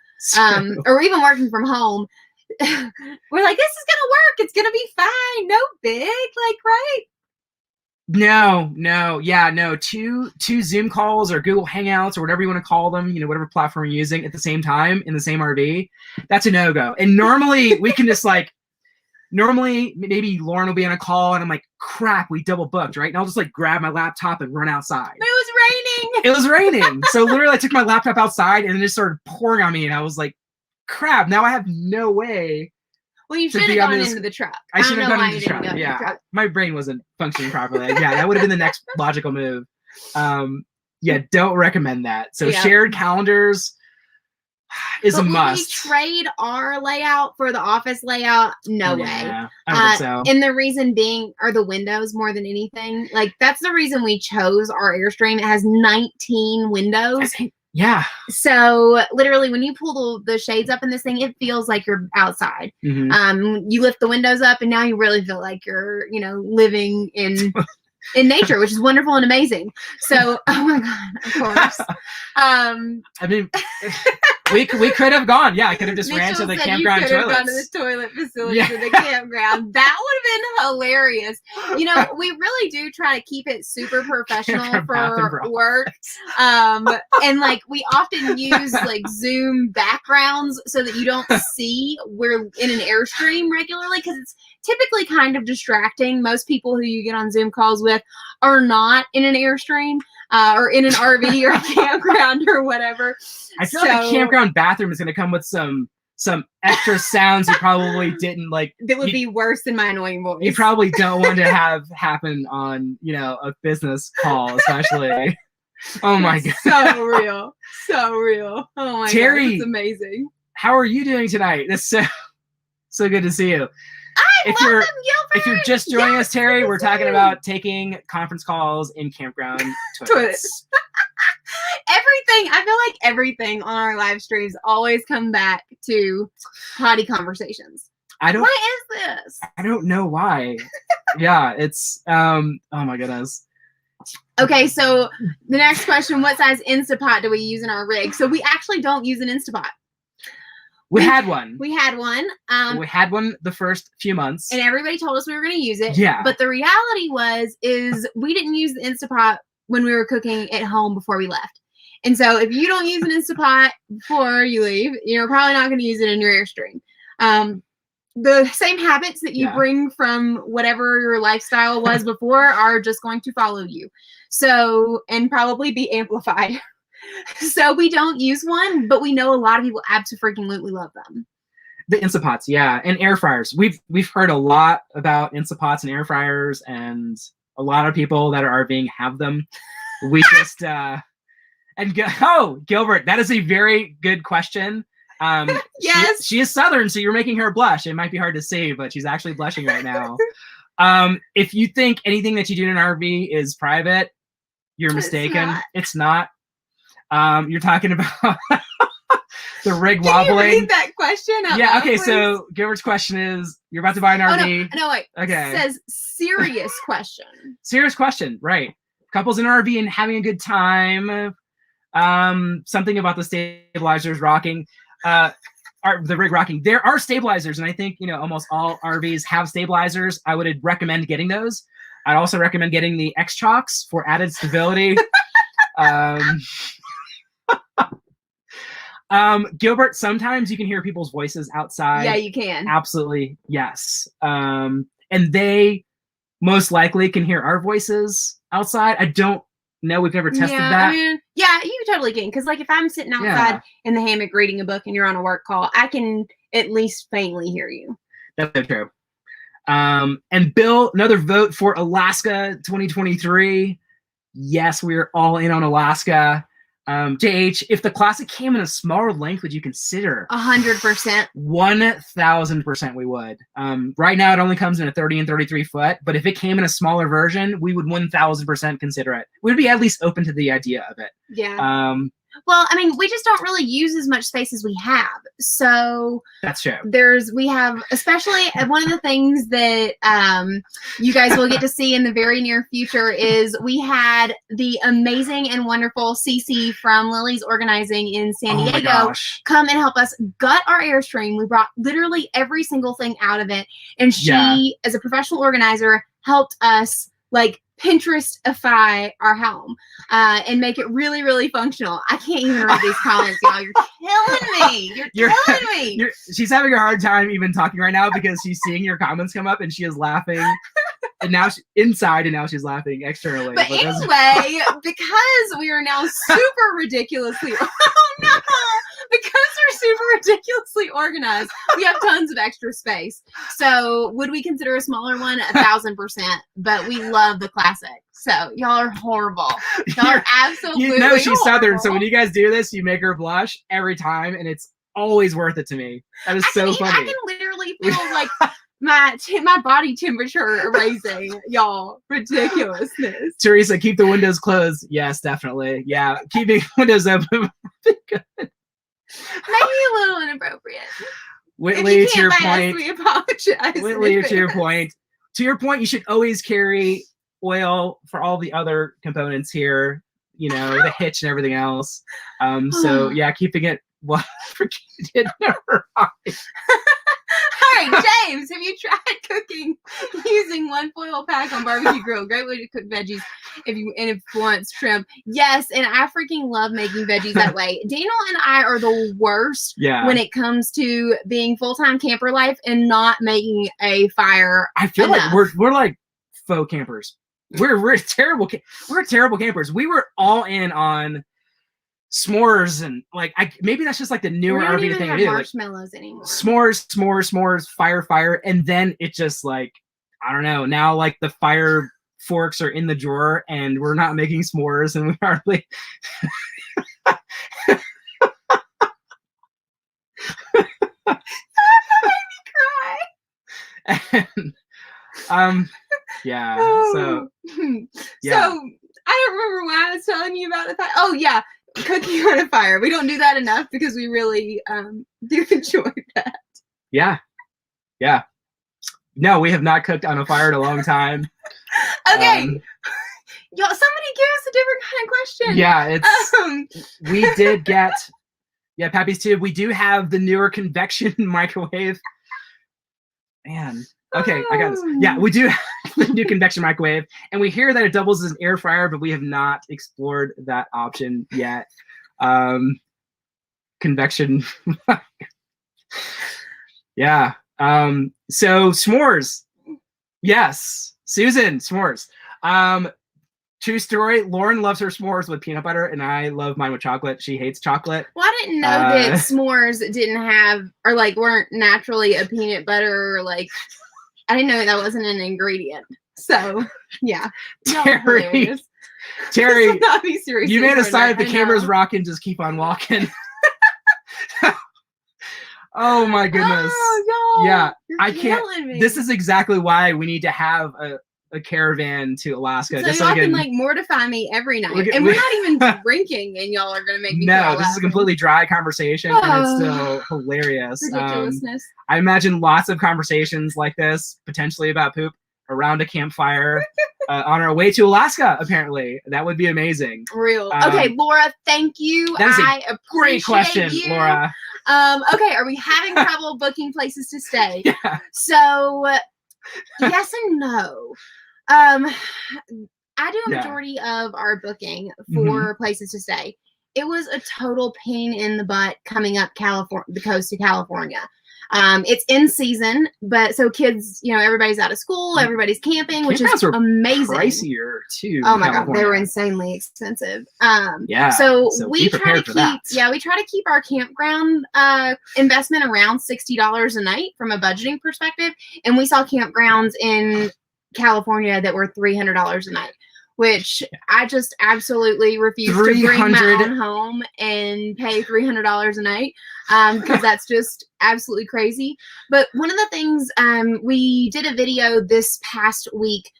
A: or even working from home. We're like, this is gonna work, it's gonna be fine, no big, like, right?
B: No. Two Zoom calls or Google Hangouts or whatever you want to call them, whatever platform you're using at the same time in the same RV, that's a no-go. And normally we can just like maybe Lauren will be on a call and I'm like, crap, we double booked, right? And I'll just like grab my laptop and run outside. It was raining. So literally I took my laptop outside and it just started pouring on me. And I was like, crap, now I have no way.
A: Well, you should have gone into the truck.
B: I should have gone into the truck. Yeah. My brain wasn't functioning properly. That would have been the next logical move. Don't recommend that. So shared calendars is a must.
A: We trade our layout for the office layout? No way.
B: I don't think so.
A: And the reason being are the windows more than anything. Like, that's the reason we chose our Airstream. It has 19 windows.
B: Yeah.
A: So literally when you pull the shades up in this thing, it feels like you're outside. You lift the windows up and now you really feel like you're, living in nature, which is wonderful and amazing. So, oh my God, of course.
B: We could have gone. Yeah, I could have just ran to the campground toilets. You could have
A: gone to the toilet facility for the campground. That would have been hilarious. We really do try to keep it super professional for work. And like we often use like Zoom backgrounds so that you don't see we're in an Airstream regularly, because it's typically kind of distracting. Most people who you get on Zoom calls with are not in an Airstream. Or in an RV or a campground or whatever.
B: I feel like a campground bathroom is going to come with some extra sounds you probably didn't like.
A: That would be worse than my annoying voice.
B: You probably don't want to have happen on, a business call, especially. Oh my God.
A: So real. Oh my God. It's amazing.
B: How are you doing tonight? It's so good to see you.
A: Welcome, Gilbert.
B: If you're just joining us, Terry, we're talking about taking conference calls in campground toilets.
A: Everything, I feel like everything on our live streams always come back to potty conversations. What is this?
B: I don't know why. Yeah, it's oh my goodness.
A: Okay, so the next question, what size Instapot do we use in our rig? So we actually don't use an Instapot.
B: We had one.
A: We had one.
B: We had one the first few months.
A: And everybody told us we were going to use it.
B: Yeah.
A: But the reality is we didn't use the Instapot when we were cooking at home before we left. And so if you don't use an Instapot before you leave, you're probably not going to use it in your Airstream. The same habits that you bring from whatever your lifestyle was before are just going to follow you. So, and probably be amplified. So we don't use one, but we know a lot of people absolutely love them.
B: The Instapots, yeah, and air fryers. We've heard a lot about Instapots and air fryers, and a lot of people that are RVing have them. We just Gilbert, that is a very good question.
A: Yes,
B: she is Southern, so you're making her blush. It might be hard to see, but she's actually blushing right now. If you think anything that you do in an RV is private, you're mistaken. It's not. You're talking about the rig wobbling.
A: Can you read that question out loud,
B: okay,
A: please?
B: so Gilbert's question is, you're about to buy an RV.
A: No, wait.
B: Okay.
A: It says serious question.
B: Serious question, right. Couples in an RV and having a good time. Something about the stabilizers rocking. The rig rocking. There are stabilizers, and I think, almost all RVs have stabilizers. I would recommend getting those. I'd also recommend getting the X-Chocks for added stability. Gilbert, sometimes you can hear people's voices outside.
A: Yeah, you can.
B: Absolutely, yes. And they most likely can hear our voices outside. I don't know. We've never tested that.
A: I mean, yeah, you totally can. Because, if I'm sitting outside in the hammock reading a book and you're on a work call, I can at least faintly hear you.
B: That's so true. And Bill, another vote for Alaska 2023. Yes, we're all in on Alaska. JH, if the Classic came in a smaller length, would you consider?
A: 100%.
B: 1000% we would. Right now it only comes in a 30 and 33 foot, but if it came in a smaller version, we would 1000% consider it. We'd be at least open to the idea of it.
A: Yeah. Well, I mean, we just don't really use as much space as we have. So
B: that's true.
A: We have, especially one of the things that you guys will get to see in the very near future is we had the amazing and wonderful Cece from Lily's Organizing in San Diego come and help us gut our Airstream. We brought literally every single thing out of it. And she, as a professional organizer, helped us Pinterest-ify our home and make it really, really functional. I can't even read these comments, y'all. You're killing me. You're killing me.
B: She's having a hard time even talking right now because she's seeing your comments come up and she is laughing. And now she's inside, and now she's laughing externally.
A: But anyway, because we are now super ridiculously because we're super ridiculously organized, we have tons of extra space. So would we consider a smaller one? 1000%. But we love the Classic. So y'all are horrible. Y'all are absolutely
B: she's
A: horrible.
B: Southern, so when you guys do this, you make her blush every time, and it's always worth it to me. That is so funny.
A: I can literally feel my body temperature raising, y'all. Ridiculousness.
B: Teresa, keep the windows closed. Yes, definitely. Yeah, keeping windows open would be good.
A: Maybe a little inappropriate.
B: Whitley, to your point.
A: We apologize.
B: Whitley, to your point. To your point, you should always carry oil for all the other components here. The hitch and everything else. So yeah, keeping it All
A: right, James, have you tried cooking using one foil pack on barbecue grill? Great way to cook veggies if you want shrimp. Yes, and I freaking love making veggies that way. Daniel and I are the worst when it comes to being full-time camper life and not making a fire.
B: I feel like we're like faux campers. We're terrible. We're terrible campers. We were all in on s'mores and maybe that's just the newer RV thing I do.
A: Marshmallows anymore.
B: S'mores, fire, and then it just I don't know. Now the fire forks are in the drawer and we're not making s'mores and we hardly. Yeah.
A: Oh.
B: Yeah.
A: So I don't remember why I was telling you about the fire. Oh yeah, cooking on a fire. We don't do that enough because we really do enjoy that.
B: Yeah. Yeah. No, we have not cooked on a fire in a long time.
A: Okay. Y'all, somebody give us a different kind of question.
B: Yeah, it's we did get Pappy's tube. We do have the newer convection microwave. Man. Okay, I got this. Yeah, we do have the new convection microwave, and we hear that it doubles as an air fryer, but we have not explored that option yet. Convection. Yeah. So s'mores. Yes. Susan, s'mores. True story. Lauren loves her s'mores with peanut butter, and I love mine with chocolate. She hates chocolate.
A: Well, I didn't know that s'mores didn't have, or like weren't naturally a peanut butter. Like, I didn't know that wasn't an ingredient. So, yeah.
B: Terry,
A: not be serious.
B: You made a sign if the camera's rocking, just keep on walking. Oh my goodness.
A: Oh, y'all.
B: Yeah,
A: I can't. Me.
B: This is exactly why we need to have a caravan to Alaska.
A: So
B: just
A: y'all can like mortify me every night. And we're not even drinking, and y'all are going to make me
B: No, this is a completely dry conversation, and it's still hilarious.
A: Ridiculousness.
B: I imagine lots of conversations like this, potentially about poop, around a campfire on our way to Alaska, apparently. That would be amazing.
A: Real. Okay, Laura, thank you.
B: That is a great question,
A: you.
B: Laura.
A: Okay, are we having trouble booking places to stay?
B: Yeah.
A: So, yes and no. I do a majority of our booking for places to stay. It was a total pain in the butt coming up the coast to California. It's in season, but so kids, everybody's out of school, everybody's camping, which is amazing.
B: Pricier too.
A: Oh my God, they were insanely expensive.
B: Yeah.
A: So we try to keep, we try to keep our campground investment around $60 a night from a budgeting perspective, and we saw campgrounds in California that were $300 a night, which I just absolutely refuse to bring my own home and pay $300 a night because that's just absolutely crazy. But one of the things, we did a video this past week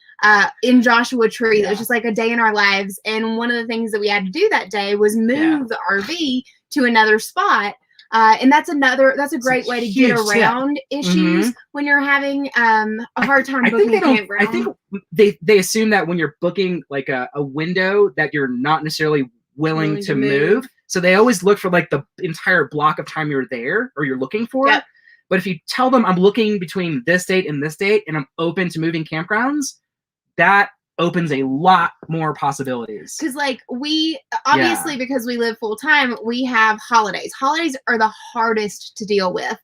A: in Joshua Tree that was just like a day in our lives, and one of the things that we had to do that day was move the RV to another spot. And that's a great way to get around issues when you're having a hard time booking a campground.
B: I think they assume that when you're booking like a window that you're not necessarily willing to move. So they always look for like the entire block of time you're there or you're looking for. Yep. But if you tell them I'm looking between this date and I'm open to moving campgrounds, that opens a lot more possibilities.
A: Because like we obviously because we live full time, we have holidays. Holidays are the hardest to deal with,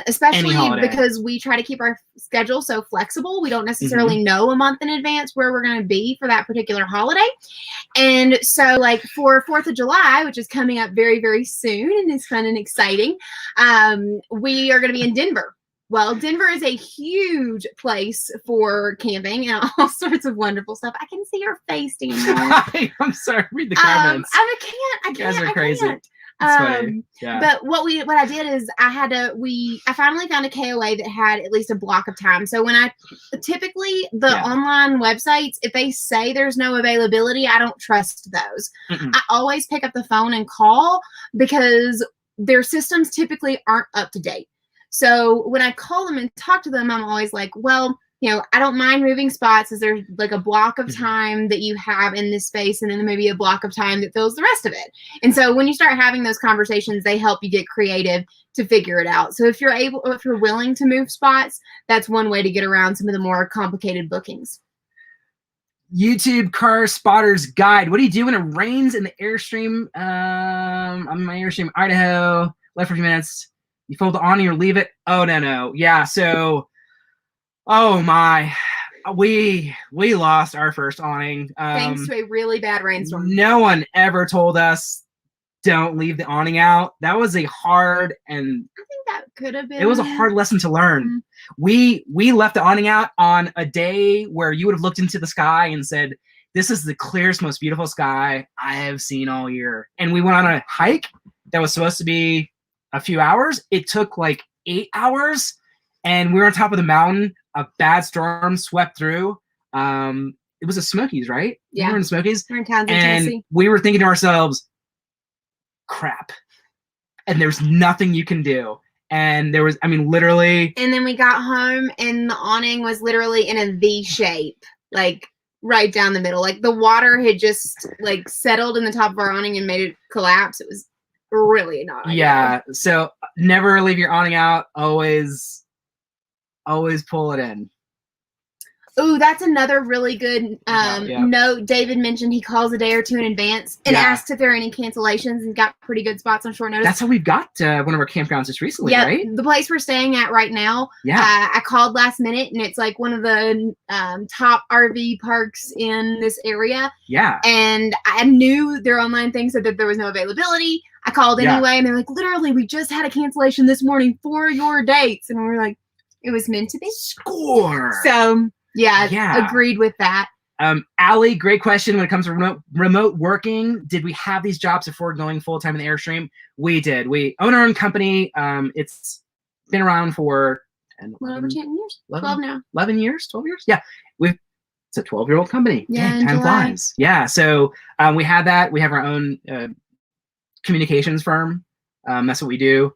A: especially because we try to keep our schedule so flexible. We don't necessarily know a month in advance where we're going to be for that particular holiday. And so like for 4th of July, which is coming up very, very soon and is fun and exciting, we are going to be in Denver. Well, Denver is a huge place for camping and all sorts of wonderful stuff. I can see your face, Daniel.
B: I'm sorry. Read the comments.
A: I can't.
B: You guys are crazy.
A: But what I did is I finally found a KOA that had at least a block of time. So when typically the online websites, if they say there's no availability, I don't trust those. I always pick up the phone and call because their systems typically aren't up to date. So when I call them and talk to them, I'm always like, well, I don't mind moving spots. Is there like a block of time that you have in this space and then maybe a block of time that fills the rest of it? And so when you start having those conversations, they help you get creative to figure it out. So if you're willing to move spots, that's one way to get around some of the more complicated bookings.
B: YouTube car spotter's guide. What do you do when it rains in the Airstream? I'm my Airstream, Idaho. Left for a few minutes. You fold the awning or leave it? Oh, no. Yeah, so, oh my. We lost our first awning.
A: Thanks to a really bad rainstorm.
B: No one ever told us, don't leave the awning out. That was a hard and...
A: I think that could have been...
B: It was a hard lesson to learn. We left the awning out on a day where you would have looked into the sky and said, this is the clearest, most beautiful sky I have seen all year. And we went on a hike that was supposed to be a few hours. It took like 8 hours, and we were on top of the mountain a bad storm swept through. It was the Smokies, right?
A: Yeah.
B: We were in the Smokies.
A: We're in Townsend,
B: and
A: Tennessee.
B: We were thinking to ourselves, crap. And there's nothing you can do. And there was, I mean, literally.
A: And then we got home and the awning was literally in a V shape, like right down the middle. Like the water had just like settled in the top of our awning and made it collapse. It was really not ideal.
B: Yeah. So never leave your awning out. Always pull it in.
A: Ooh, that's another really good note. David mentioned he calls a day or two in advance and asks if there are any cancellations and got pretty good spots on short notice.
B: That's how we've got one of our campgrounds just recently, right?
A: The place we're staying at right now. Yeah. I called last minute and it's like one of the top RV parks in this area.
B: Yeah.
A: And I knew their online thing said that there was no availability. I called anyway and they're like, literally, we just had a cancellation this morning for your dates. And we were like, it was meant to be.
B: Score.
A: So... Yeah, agreed with that.
B: Allie, great question when it comes to remote working. Did we have these jobs before going full-time in the Airstream? We did. We own our own company. It's been around for
A: over 10 years. 12 now.
B: 11 years? 12 years? Yeah. It's a 12-year-old company.
A: Yeah,
B: time flies. Yeah, so we had that. We have our own communications firm. That's what we do.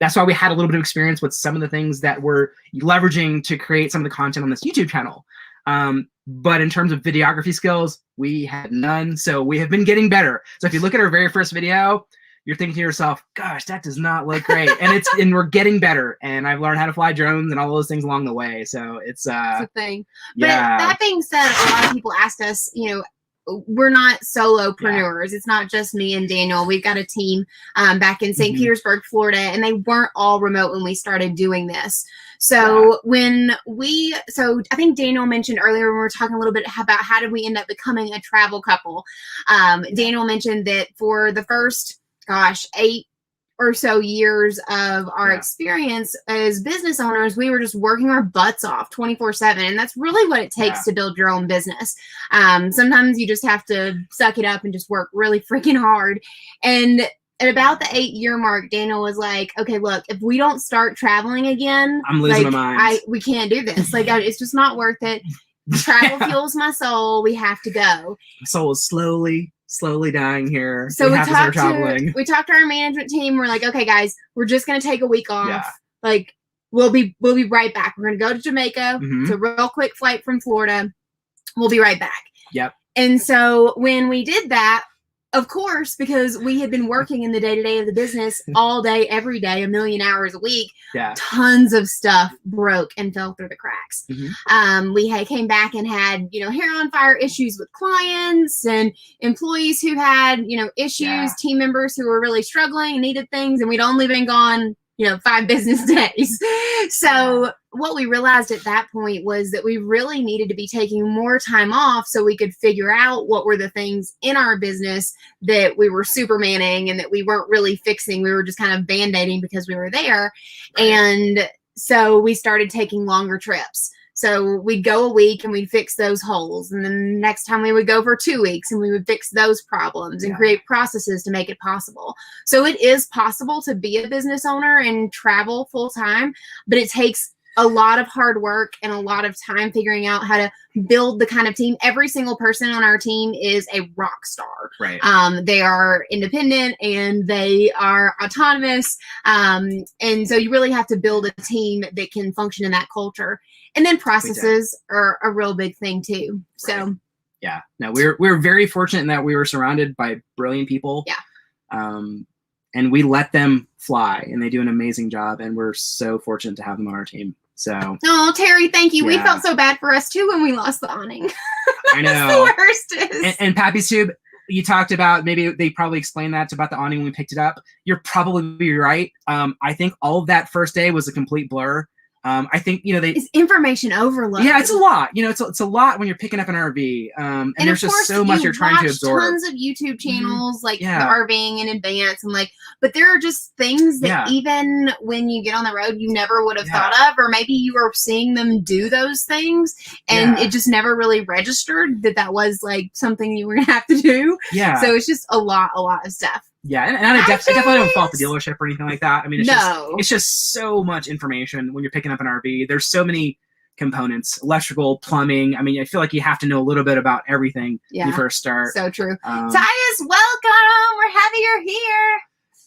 B: That's why we had a little bit of experience with some of the things that we're leveraging to create some of the content on this YouTube channel. But in terms of videography skills, we had none. So we have been getting better. So if you look at our very first video, you're thinking to yourself, gosh, that does not look great. And we're getting better. And I've learned how to fly drones and all those things along the way. So it's a thing.
A: But that being said, a lot of people asked us, we're not solopreneurs. It's not just me and Daniel. We've got a team back in St. Petersburg, Florida, and they weren't all remote when we started doing this. So I think Daniel mentioned earlier when we were talking a little bit about how did we end up becoming a travel couple. Daniel mentioned that for the first, 8 or so years of our experience as business owners, we were just working our butts off 24/7. And that's really what it takes to build your own business. Sometimes you just have to suck it up and just work really freaking hard. And at about the 8-year mark, Daniel was like, okay, look, if we don't start traveling again,
B: I'm losing my mind.
A: We can't do this. It's just not worth it. Travel fuels my soul. We have to go.
B: My soul is slowly dying here.
A: So we talked to our management team. We're like, okay, guys, we're just gonna take a week off. Yeah. We'll be right back. We're gonna go to Jamaica. It's a real quick flight from Florida. We'll be right back.
B: Yep.
A: And so when we did that, of course, because we had been working in the day-to-day of the business all day, every day, 1 million hours a week, tons of stuff broke and fell through the cracks. We came back and had, hair on fire issues with clients and employees who had, issues, team members who were really struggling and needed things, and we'd only been gone 5 business days. So what we realized at that point was that we really needed to be taking more time off so we could figure out what were the things in our business that we were supermaning and that we weren't really fixing. We were just kind of band-aiding because we were there. Right. And so we started taking longer trips. So we'd go a week and we'd fix those holes. And then next time we would go for 2 weeks and we would fix those problems and create processes to make it possible. So it is possible to be a business owner and travel full time, but it takes a lot of hard work and a lot of time figuring out how to build the kind of team. Every single person on our team is a rock star.
B: Right.
A: They are independent and they are autonomous. And so you really have to build a team that can function in that culture. And then processes are a real big thing too. So
B: right. Yeah, no, we're very fortunate in that we were surrounded by brilliant people.
A: Yeah.
B: And we let them fly and they do an amazing job. And we're so fortunate to have them on our team. So.
A: Oh, Terry, thank you. Yeah. We felt so bad for us too when we lost the awning.
B: I know.
A: The worst.
B: And Pappy's Tube, you talked about, maybe they probably explained that about the awning when we picked it up. You're probably right. I think all of that first day was a complete blur. I think, it's
A: information overload.
B: Yeah, it's a lot. It's a lot when you're picking up an RV. And there's just so much you're trying to absorb.
A: Tons of YouTube channels, the RVing in advance. And but there are just things that even when you get on the road, you never would have thought of, or maybe you were seeing them do those things and it just never really registered that was something you were going to have to do. Yeah. So it's just a lot of stuff.
B: Yeah, and I definitely don't fault the dealership or anything like that. I mean, it's just so much information when you're picking up an RV. There's so many components, electrical, plumbing. I mean, I feel like you have to know a little bit about everything when you first start.
A: So true. Tyus, welcome. We're happy you're here.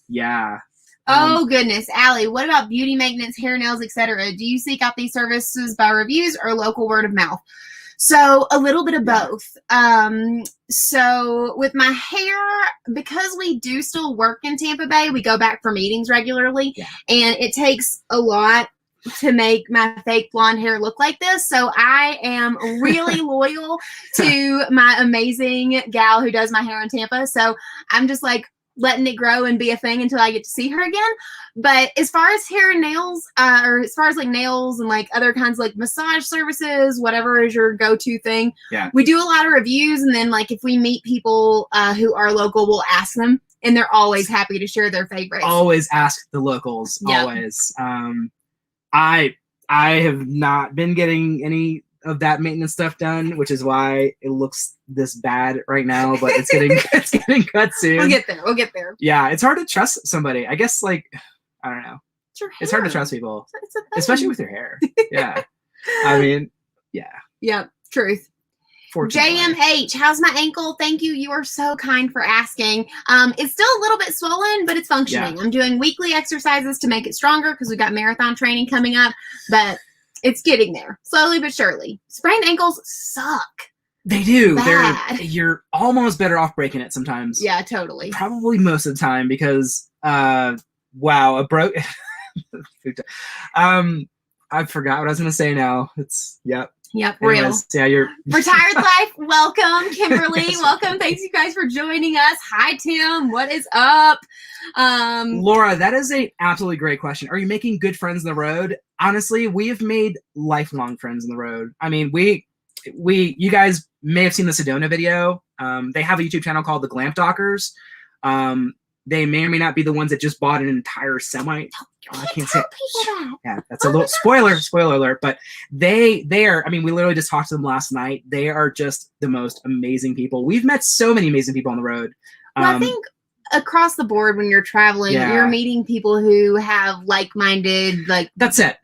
B: Yeah.
A: Oh goodness, Allie, what about beauty maintenance, hair, nails, etc.? Do you seek out these services by reviews or local word of mouth? So a little bit of both. So with my hair, because we do still work in Tampa Bay, we go back for meetings regularly, and it takes a lot to make my fake blonde hair look like this. So I am really loyal to my amazing gal who does my hair in Tampa. So I'm just like letting it grow and be a thing until I get to see her again. But as far as hair and nails, or as far as like nails and like other kinds of like massage services, whatever is your go-to thing, we do a lot of reviews. And then like if we meet people who are local, we'll ask them, and they're always happy to share their favorites.
B: Always ask the locals. Always. I have not been getting any of that maintenance stuff done, which is why it looks this bad right now, but it's getting cut soon.
A: We'll get there.
B: Yeah, it's hard to trust somebody. I guess, like, I don't know. It's hard to trust people, especially with your hair. Yeah. I mean, yeah.
A: Yep, truth. JMH, how's my ankle? Thank you. You are so kind for asking. It's still a little bit swollen, but it's functioning. I'm doing weekly exercises to make it stronger because we've got marathon training coming up, but it's getting there, slowly but surely. Sprained ankles suck.
B: They do. You're almost better off breaking it sometimes.
A: Yeah, totally.
B: Probably most of the time because, wow, a broke. I forgot what I was going to say now. Yep,
A: Anyways, real.
B: Yeah, you're
A: Retired Life. Welcome, Kimberly. Welcome. Thanks, you guys, for joining us. Hi, Tim. What is up?
B: Laura, that is a absolutely great question. Are you making good friends on the road? Honestly, we have made lifelong friends on the road. I mean, you guys may have seen the Sedona video. They have a YouTube channel called the Glamp Dockers. They may or may not be the ones that just bought an entire semi. I can't say that. Yeah, that's a little spoiler alert. But they are, I mean, we literally just talked to them last night. They are just the most amazing people. We've met so many amazing people on the road.
A: Well, I think across the board when you're traveling, you're meeting people who have like-minded, like
B: that's it.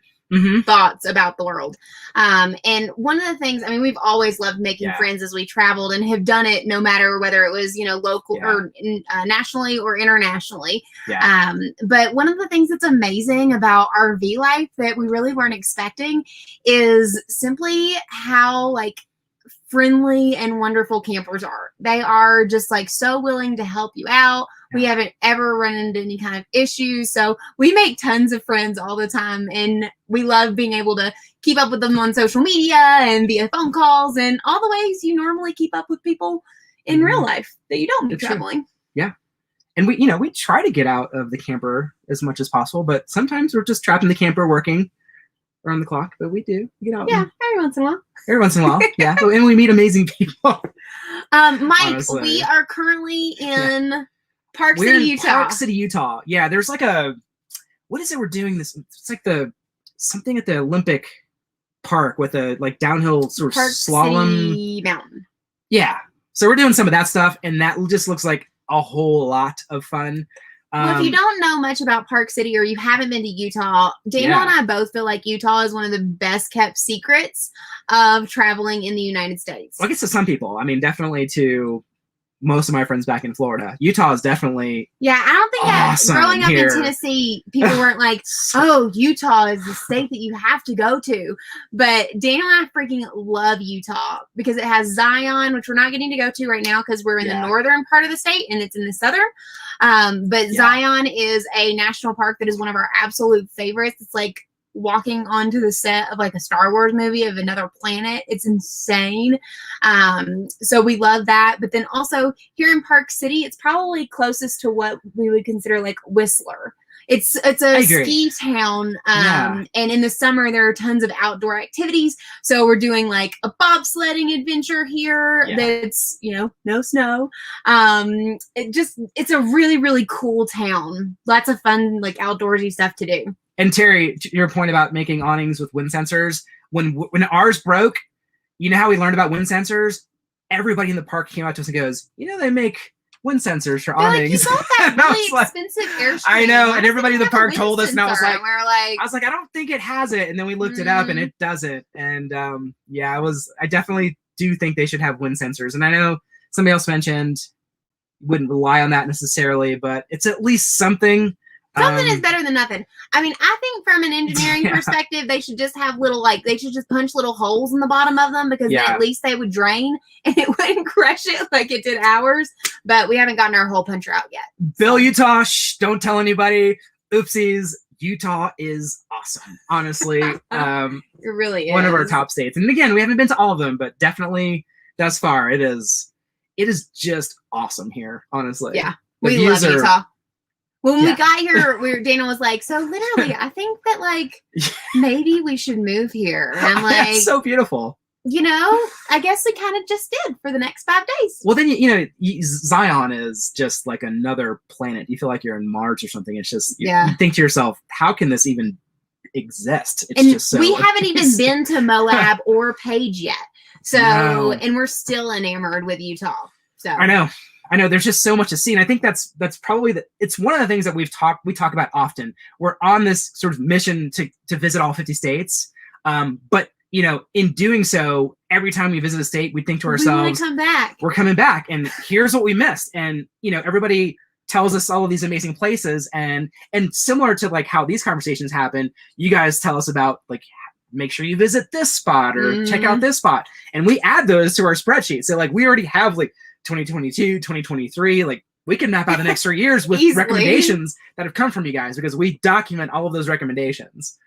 A: Thoughts about the world. And one of the things, I mean, we've always loved making friends as we traveled and have done it no matter whether it was, local or nationally or internationally. But one of the things that's amazing about RV life that we really weren't expecting is simply how like friendly and wonderful campers are. They are just like so willing to help you out. We haven't ever run into any kind of issues. So we make tons of friends all the time. And we love being able to keep up with them on social media and via phone calls and all the ways you normally keep up with people in real life that you don't be traveling.
B: Yeah. And we try to get out of the camper as much as possible, but sometimes we're just trapped in the camper working around the clock, but we do get out.
A: Yeah, every once in a while.
B: Every once in a while, yeah. And we meet amazing people.
A: Mike, honestly. We are currently in Park City, Utah.
B: Yeah, there's like what is it we're doing this? It's like something at the Olympic Park with a like downhill sort of
A: Park
B: slalom.
A: City Mountain.
B: Yeah. So we're doing some of that stuff, and that just looks like a whole lot of fun.
A: Well, if you don't know much about Park City or you haven't been to Utah, Daniel and I both feel like Utah is one of the best kept secrets of traveling in the United States.
B: Well, I guess to some people, I mean, definitely to most of my friends back in Florida. Utah is definitely
A: I don't think
B: awesome
A: that growing up
B: here.
A: in Tennessee, people weren't like, oh, Utah is the state that you have to go to. But Daniel and I freaking love Utah because it has Zion, which we're not getting to go to right now because we're in the northern part of the state and it's in the southern. But Zion is a national park that is one of our absolute favorites. It's like walking onto the set of like a Star Wars movie of another planet. It's insane. So we love that. But then also here in Park City, it's probably closest to what we would consider like Whistler. It's a ski town. And in the summer there are tons of outdoor activities. So we're doing like a bobsledding adventure here that's, no snow. It's a really, really cool town. Lots of fun, like outdoorsy stuff to do.
B: And Terry, to your point about making awnings with wind sensors, when ours broke, you know how we learned about wind sensors? Everybody in the park came out to us and goes, they make wind sensors for
A: They're
B: awnings.
A: Like, you got that really expensive Airstream.
B: I know, and everybody in the park told us, and I was like,
A: I
B: was like, I don't think it has it, and then we looked it up, and it doesn't. And yeah, I definitely do think they should have wind sensors. And I know somebody else mentioned wouldn't rely on that necessarily, but it's at least something.
A: Something is better than nothing. I mean, I think from an engineering perspective, they should just have they should just punch little holes in the bottom of them, because then at least they would drain and it wouldn't crush it like it did ours. But we haven't gotten our hole puncher out yet.
B: Bill, Utah, shh, don't tell anybody. Oopsies. Utah is awesome, honestly.
A: It really is
B: one of our top states. And again, we haven't been to all of them, but definitely thus far, it is just awesome here, honestly.
A: Yeah, we love Utah. When we got here, Dana was like, so literally, I think that like maybe we should move here. And I'm like,
B: it's so beautiful.
A: You know, I guess we kind of just did for the next 5 days.
B: Well, then, you know, Zion is just like another planet. You feel like you're in Mars or something. It's just, you think to yourself, how can this even exist? It's
A: and
B: just so
A: we haven't even been to Moab or Page yet. So, and we're still enamored with Utah. So
B: I know there's just so much to see. And I think that's probably it's one of the things that we talk about often. We're on this sort of mission to visit all 50 states. But you know, in doing so, every time we visit a state, we think to ourselves, we're coming back, and here's what we missed. And you know, everybody tells us all of these amazing places, and similar to like how these conversations happen, you guys tell us about like, make sure you visit this spot or check out this spot. And we add those to our spreadsheet. So like we already have like 2022, 2023, like we can map out the next 3 years with recommendations that have come from you guys, because we document all of those recommendations,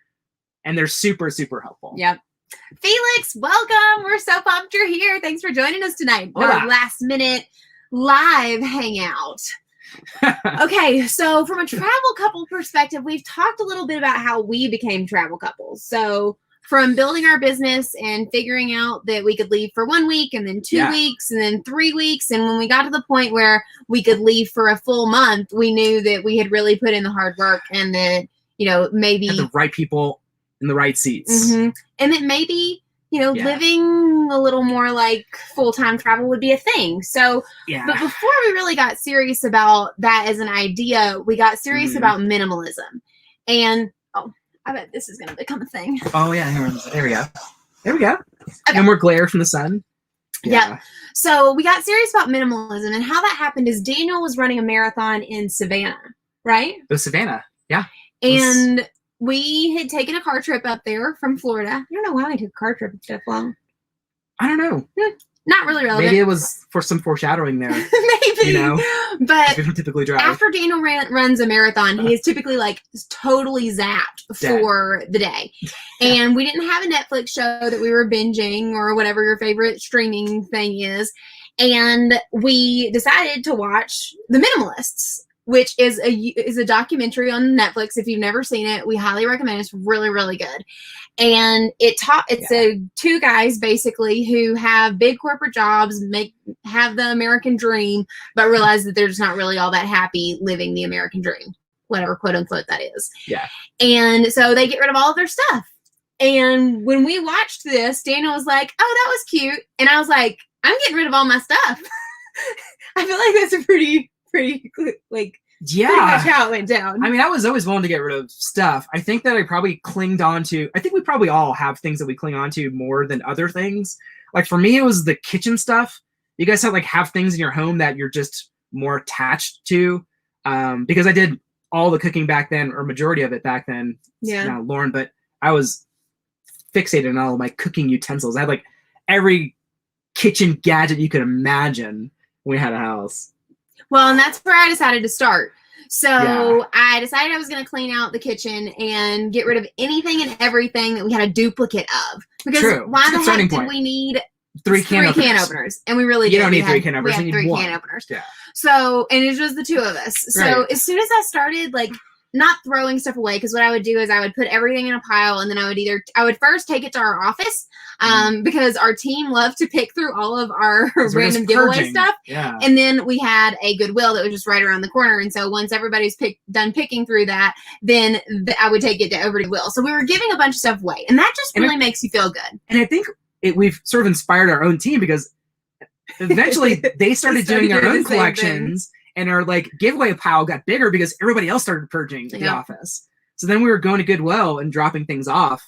B: and they're super, super helpful.
A: Yep. Felix, welcome. We're so pumped you're here. Thanks for joining us tonight. Our last minute live hangout. Okay, so from a travel couple perspective, we've talked a little bit about how we became travel couples. So from building our business and figuring out that we could leave for 1 week, and then 2 weeks, and then 3 weeks. And when we got to the point where we could leave for a full month, we knew that we had really put in the hard work, and that, you know, maybe
B: had the right people in the right seats.
A: And that maybe, you know, living a little more like full-time travel would be a thing. So, but before we really got serious about that as an idea, we got serious about minimalism. And, I bet this is going to become a thing.
B: Oh, yeah. There we go. There we go. Okay. No more glare from the sun.
A: Yeah. So we got serious about minimalism. And how that happened is Daniel was running a marathon in Savannah, right?
B: It was Savannah. Yeah.
A: And we had taken a car trip up there from Florida. I don't know why we took a car trip that long.
B: I don't know.
A: Not really relevant.
B: Maybe it was for some foreshadowing there.
A: Maybe.
B: You know?
A: But
B: we don't typically drive.
A: After Daniel runs a marathon, he is typically like totally zapped for the day. And we didn't have a Netflix show that we were binging or whatever your favorite streaming thing is. And we decided to watch The Minimalists, which is a documentary on Netflix. If you've never seen it, we highly recommend it. It's really, really good. And it's two guys basically who have big corporate jobs, have the American dream, but realize that they're just not really all that happy living the American dream, whatever quote unquote that is.
B: Yeah.
A: And so they get rid of all of their stuff. And when we watched this, Daniel was like, "Oh, that was cute," and I was like, "I'm getting rid of all my stuff." I feel like that's a pretty like.
B: Yeah.
A: Pretty much how it went down.
B: I mean, I was always willing to get rid of stuff. I think that I probably clinged on to, I think we probably all have things that we cling on to more than other things. Like for me, it was the kitchen stuff. You guys have things in your home that you're just more attached to. Because I did all the cooking back then, or majority of it back then.
A: Yeah.
B: Now Lauren, but I was fixated on all of my cooking utensils. I had like every kitchen gadget you could imagine when we had a house.
A: Well, and that's where I decided to start. So I decided I was going to clean out the kitchen and get rid of anything and everything that we had a duplicate of. Because why the heck did we need
B: three can openers?
A: And we really did.
B: You don't need three can openers.
A: We had
B: 3
A: one. Can openers.
B: Yeah.
A: So, and it was just the two of us. So as soon as I started, like, not throwing stuff away, because what I would do is I would put everything in a pile, and then I would first take it to our office, because our team loved to pick through all of our random giveaway stuff.
B: Yeah.
A: And then we had a Goodwill that was just right around the corner. And so once everybody's done picking through that, then I would take it over to Goodwill. So we were giving a bunch of stuff away, and that just really makes you feel good.
B: And I think we've sort of inspired our own team, because eventually they started doing their own collections, and our like giveaway pile got bigger because everybody else started purging the office. So then we were going to Goodwill and dropping things off.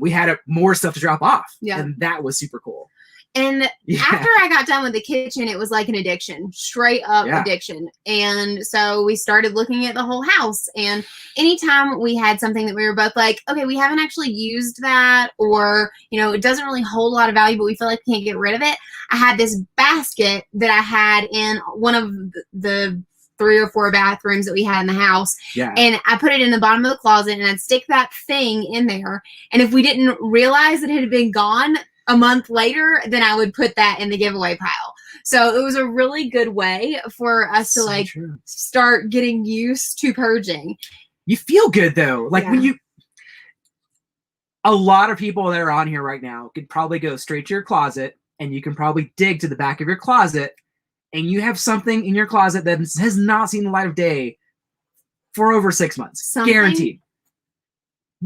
B: We had more stuff to drop off, and that was super cool.
A: And after I got done with the kitchen, it was like an addiction, straight up addiction. And so we started looking at the whole house. And anytime we had something that we were both like, okay, we haven't actually used that, or, you know, it doesn't really hold a lot of value, but we feel like we can't get rid of it. I had this basket that I had in one of the 3 or 4 bathrooms that we had in the house. And I put it in the bottom of the closet, and I'd stick that thing in there. And if we didn't realize that it had been gone a month later, then I would put that in the giveaway pile. So it was a really good way for us to like start getting used to purging.
B: You feel good though. Like when a lot of people that are on here right now could probably go straight to your closet, and you can probably dig to the back of your closet, and you have something in your closet that has not seen the light of day for over 6 months. Guaranteed.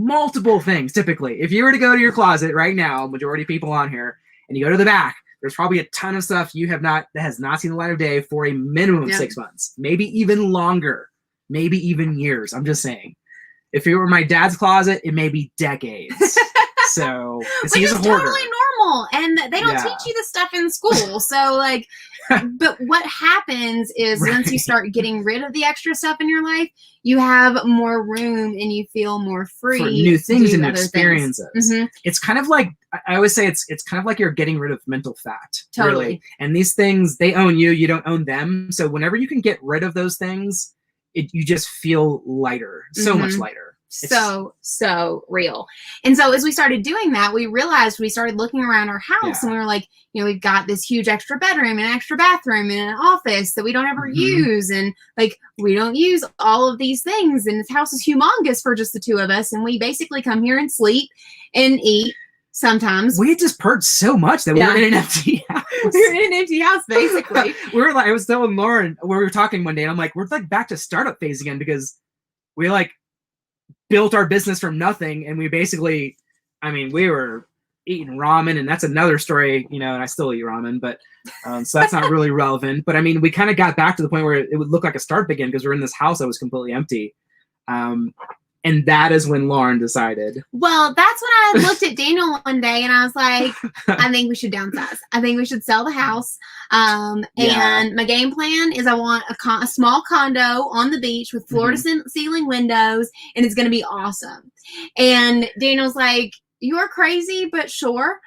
B: Multiple things, typically. If you were to go to your closet right now, majority of people on here, and you go to the back, there's probably a ton of stuff that has not seen the light of day for a minimum of 6 months, maybe even longer, maybe even years. I'm just saying. If it were my dad's closet, it may be decades. So, because he's a hoarder.
A: Totally normal, and they don't teach you this stuff in school. So, like, but what happens is once you start getting rid of the extra stuff in your life, you have more room and you feel more free
B: for new things and experiences. It's kind of like, I always say, it's kind of like you're getting rid of mental fat.
A: Totally.
B: Really. And these things, they own you. You don't own them. So whenever you can get rid of those things, you just feel lighter, so much lighter.
A: So real. And so as we started doing that, we realized, we started looking around our house, and we were like, you know, we've got this huge extra bedroom and an extra bathroom and an office that we don't ever use. And like, we don't use all of these things. And this house is humongous for just the 2 of us. And we basically come here and sleep and eat. Sometimes
B: we had just purged so much that we were in an empty house.
A: We were in an empty house, basically.
B: We were like, I was telling Lauren, where we were talking one day, and I'm like, we're like back to startup phase again, because we like built our business from nothing, and we basically, I mean, we were eating ramen, and that's another story, you know, and I still eat ramen, but so that's not really relevant. But I mean, we kind of got back to the point where it would look like a startup again, because we're in this house that was completely empty. And that is when Lauren decided.
A: Well, that's when I looked at Daniel one day, and I was like, I think we should downsize. I think we should sell the house. And my game plan is I want a small condo on the beach with floor-to-ceiling windows, and it's going to be awesome. And Daniel's like, you're crazy, but sure.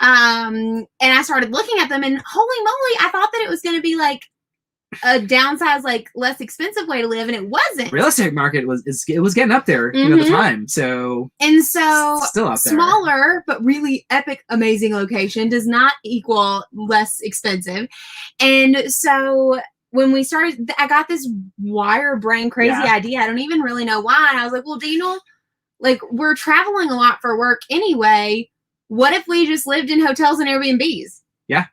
A: And I started looking at them, and holy moly, I thought that it was going to be like a downsized, like less expensive way to live, and it wasn't.
B: Real estate market was getting up there at the time. So still up there.
A: Smaller but really epic, amazing location does not equal less expensive. And so when we started, I got this wire brain crazy idea. I don't even really know why. And I was like, well, Daniel, like, we're traveling a lot for work anyway. What if we just lived in hotels and Airbnbs?
B: Yeah.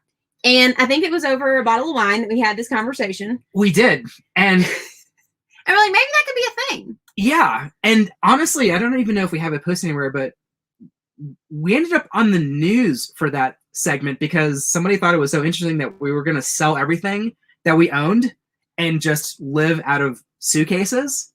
A: And I think it was over a bottle of wine that we had this conversation.
B: We did. And
A: we're like, maybe that could be a thing.
B: Yeah. And honestly, I don't even know if we have it posted anywhere, but we ended up on the news for that segment because somebody thought it was so interesting that we were going to sell everything that we owned and just live out of suitcases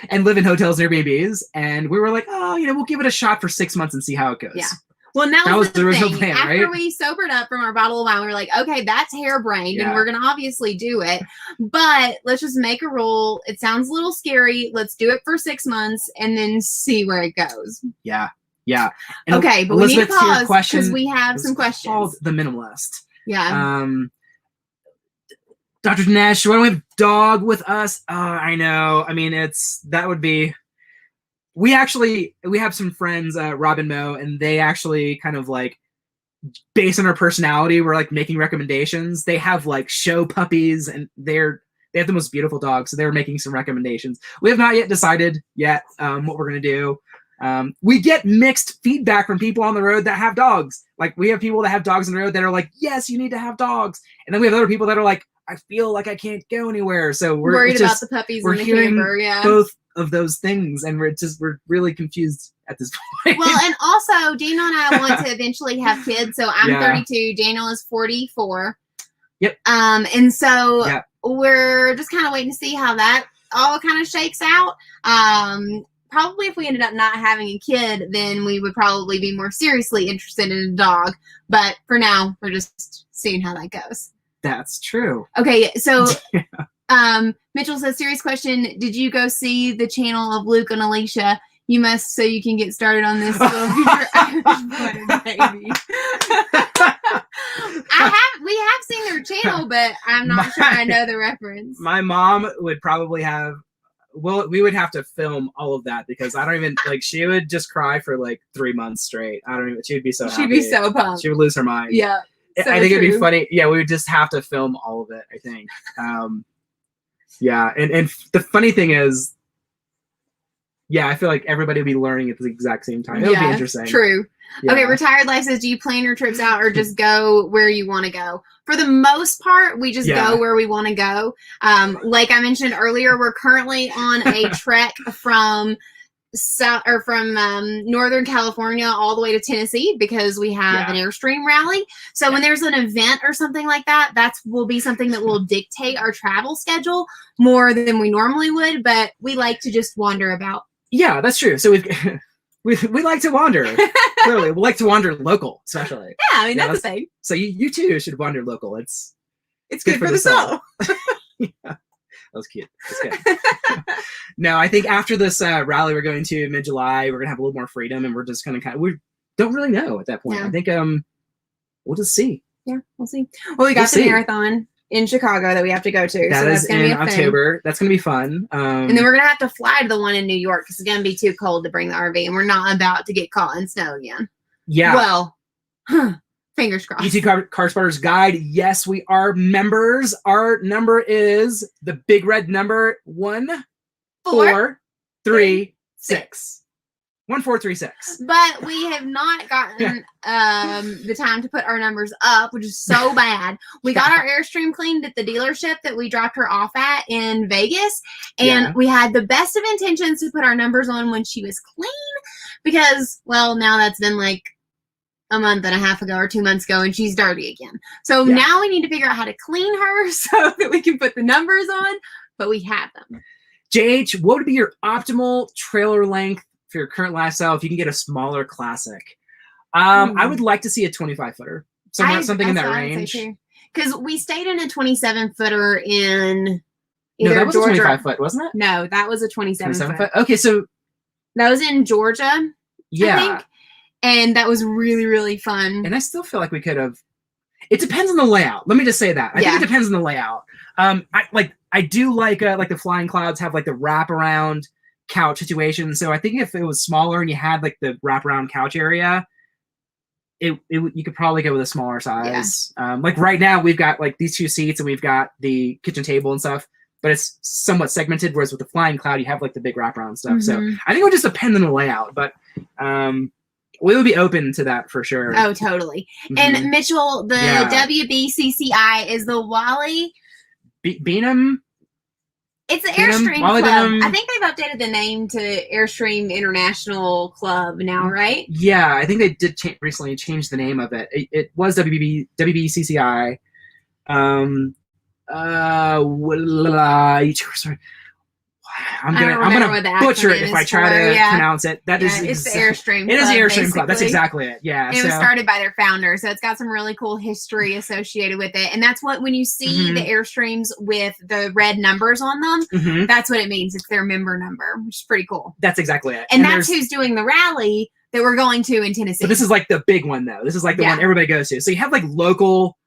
B: and live in hotels and Airbnbs. And we were like, oh, you know, we'll give it a shot for 6 months and see how it goes.
A: Yeah. Well, that was the
B: original
A: thing.
B: plan,
A: After
B: right?
A: we sobered up from our bottle of wine, we were like, okay, that's harebrained, and we're going to obviously do it. But let's just make a rule. It sounds a little scary. Let's do it for 6 months and then see where it goes.
B: Yeah. Yeah. And
A: okay, but
B: Elizabeth,
A: we need to pause because we have some questions.
B: Called The Minimalist.
A: Yeah.
B: Dr. Dinesh, why don't we have dog with us? I know. I mean, that would be... We have some friends, Rob and Mo, and they actually kind of like, based on our personality, we're like making recommendations. They have like show puppies, and they have the most beautiful dogs. So they were making some recommendations. We have not yet decided what we're going to do. We get mixed feedback from people on the road that have dogs. Like, we have people that have dogs on the road that are like, yes, you need to have dogs. And then we have other people that are like, I feel like I can't go anywhere. So we're
A: worried about the puppies in the camper. Yeah.
B: Both of those things, and we're really confused at this point.
A: Well, and also Daniel and I want to eventually have kids. So I'm 32. Daniel is 44.
B: Yep.
A: And so we're just kind of waiting to see how that all kind of shakes out. Probably if we ended up not having a kid, then we would probably be more seriously interested in a dog. But for now, we're just seeing how that goes.
B: That's true.
A: Okay, so Mitchell says, serious question. Did you go see the channel of Luke and Alicia? You must, so you can get started on this little future baby. We have seen their channel, but I'm not sure I know the reference.
B: My mom would probably have, we would have to film all of that because I don't even, like, she would just cry for like 3 months straight. I don't even, she would be so happy.
A: She'd be so pumped.
B: She would lose her mind.
A: Yeah. So
B: I think it'd be funny. Yeah, we would just have to film all of it, I think. Yeah, and the funny thing is, yeah, I feel like everybody would be learning at the exact same time. It would be interesting.
A: True.
B: Yeah.
A: Okay, Retired Life says, do you plan your trips out or just go where you want to go? For the most part, we just go where we want to go. Like I mentioned earlier, we're currently on a trek from Northern California all the way to Tennessee because we have an Airstream rally. So when there's an event or something like that, will be something that will dictate our travel schedule more than we normally would, but we like to just wander about. Yeah,
B: that's true. So we like to wander. Clearly, we like to wander local, especially.
A: Yeah, I mean, that's the thing.
B: So you too should wander local. It's
A: good for the soul.
B: Yeah. That was cute. That's good. No, I think after this rally we're going to mid-July, we're going to have a little more freedom, and we're just going to we don't really know at that point. Yeah. I think we'll just see.
A: Yeah, we'll see. Well, we got the marathon in Chicago that we have to go to.
B: That's in October. That's going to be fun.
A: And then we're going to have to fly to the one in New York because it's going to be too cold to bring the RV, and we're not about to get caught in snow again.
B: Yeah.
A: Well, fingers crossed.
B: YouTube Car Spotters Guide. Yes, we are members. Our number is the big red number 1436. 1436.
A: But we have not gotten the time to put our numbers up, which is so bad. We got our Airstream cleaned at the dealership that we dropped her off at in Vegas, and we had the best of intentions to put our numbers on when she was clean because, well, now that's been like a month and a half ago or 2 months ago, and she's dirty again. So now we need to figure out how to clean her so that we can put the numbers on, but we have them.
B: JH, what would be your optimal trailer length for your current lifestyle if you can get a smaller classic? I would like to see a 25-footer. Something in that range.
A: Because we stayed in a 27-footer in
B: that was Georgia. A 25-foot, wasn't it?
A: No, that was a 27-foot.
B: Okay, so
A: that was in Georgia.
B: Yeah.
A: I think. And that was really, really fun.
B: And I still feel like we could have. It depends on the layout. Let me just say that. I think it depends on the layout. I do like the Flying Clouds have like the wraparound couch situation. So I think if it was smaller and you had like the wraparound couch area, you could probably go with a smaller size. Yeah. Like right now we've got like these 2 seats and we've got the kitchen table and stuff, but it's somewhat segmented. Whereas with the Flying Cloud, you have like the big wraparound stuff. So I think it would just depend on the layout, but we would be open to that for sure.
A: Oh, totally. And Mitchell, the WBCCI is the Wally
B: Beanham.
A: It's the Airstream Club. I think they've updated the name to Airstream International Club now, right?
B: Yeah, I think they did recently change the name of it. It was WBCCI. Sorry. I'm gonna butcher it if I try to pronounce it.
A: It's the Airstream Club.
B: It is the Airstream Club. That's exactly it. Yeah.
A: It was started by their founder, so it's got some really cool history associated with it. And that's what when you see the Airstreams with the red numbers on them, that's what it means. It's their member number, which is pretty cool.
B: That's exactly it.
A: And that's who's doing the rally that we're going to in Tennessee.
B: But this is like the big one though. This is like the one everybody goes to. So you have like local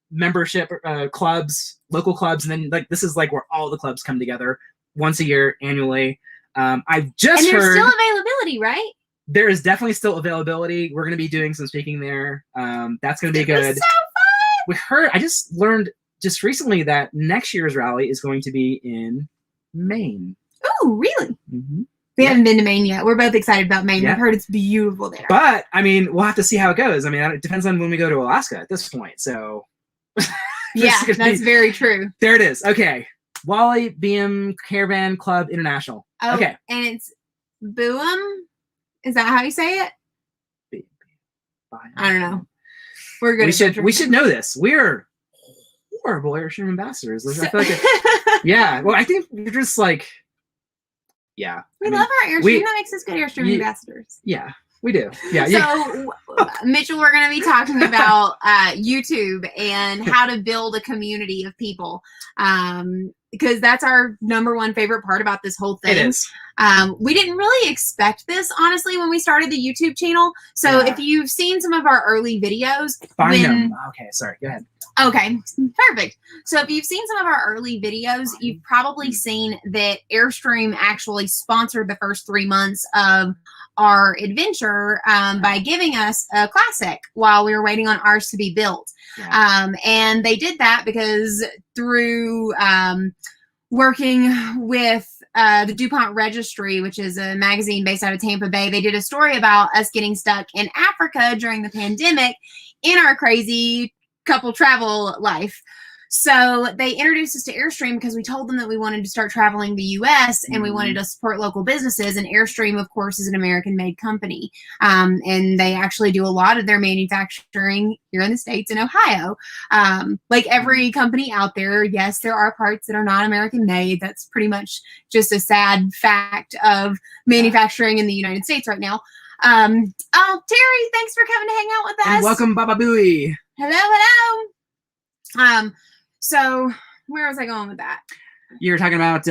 B: membership clubs, local clubs, and then like this is like where all the clubs come together once a year, annually. I've just heard...
A: And there's still availability, right?
B: There is definitely still availability. We're going to be doing some speaking there. That's going to be good.
A: So fun!
B: We heard... I just learned just recently that next year's rally is going to be in Maine.
A: Oh, really? We haven't been to Maine yet. We're both excited about Maine. I've heard it's beautiful there.
B: But, I mean, we'll have to see how it goes. I mean, it depends on when we go to Alaska at this point, so...
A: that's very true.
B: There it is. Okay. Wally BM Caravan Club International.
A: Oh,
B: okay.
A: And it's Boom? Is that how you say it? I don't know. We're good.
B: We should know this. We're horrible Airstream ambassadors. I feel like yeah. Well, I think we're just like, yeah.
A: We love our Airstream. That makes us good Airstream ambassadors.
B: Yeah, we do. Yeah.
A: So, Mitchell, we're going to be talking about YouTube and how to build a community of people. Because that's our #1 favorite part about this whole thing.
B: It is.
A: We didn't really expect this, honestly, when we started the YouTube channel. So if you've seen some of our early videos.
B: Find them. Okay, sorry. Go ahead.
A: Okay, perfect. So if you've seen some of our early videos, you've probably seen that Airstream actually sponsored the first 3 months of our adventure by giving us a classic while we were waiting on ours to be built. Yeah. And they did that because through working with the DuPont Registry, which is a magazine based out of Tampa Bay, they did a story about us getting stuck in Africa during the pandemic in our crazy couple travel life. So they introduced us to Airstream because we told them that we wanted to start traveling the U.S. and we wanted to support local businesses. And Airstream, of course, is an American-made company. And they actually do a lot of their manufacturing here in the States in Ohio. Like every company out there, yes, there are parts that are not American-made. That's pretty much just a sad fact of manufacturing in the United States right now. Oh, Terry, thanks for coming to hang out with us.
B: And welcome, Baba Booey.
A: Hello, hello. So where was I going with that?
B: You were talking about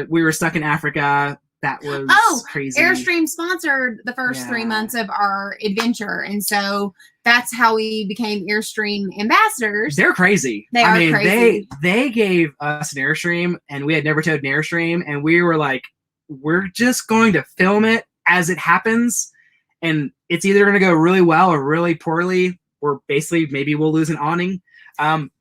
B: we were stuck in Africa. That was crazy.
A: Airstream sponsored the first 3 months of our adventure, and so that's how we became Airstream ambassadors.
B: They're crazy.
A: They are crazy.
B: They gave us an Airstream, and we had never towed an Airstream, and we were like, we're just going to film it as it happens, and it's either going to go really well or really poorly, or basically maybe we'll lose an awning.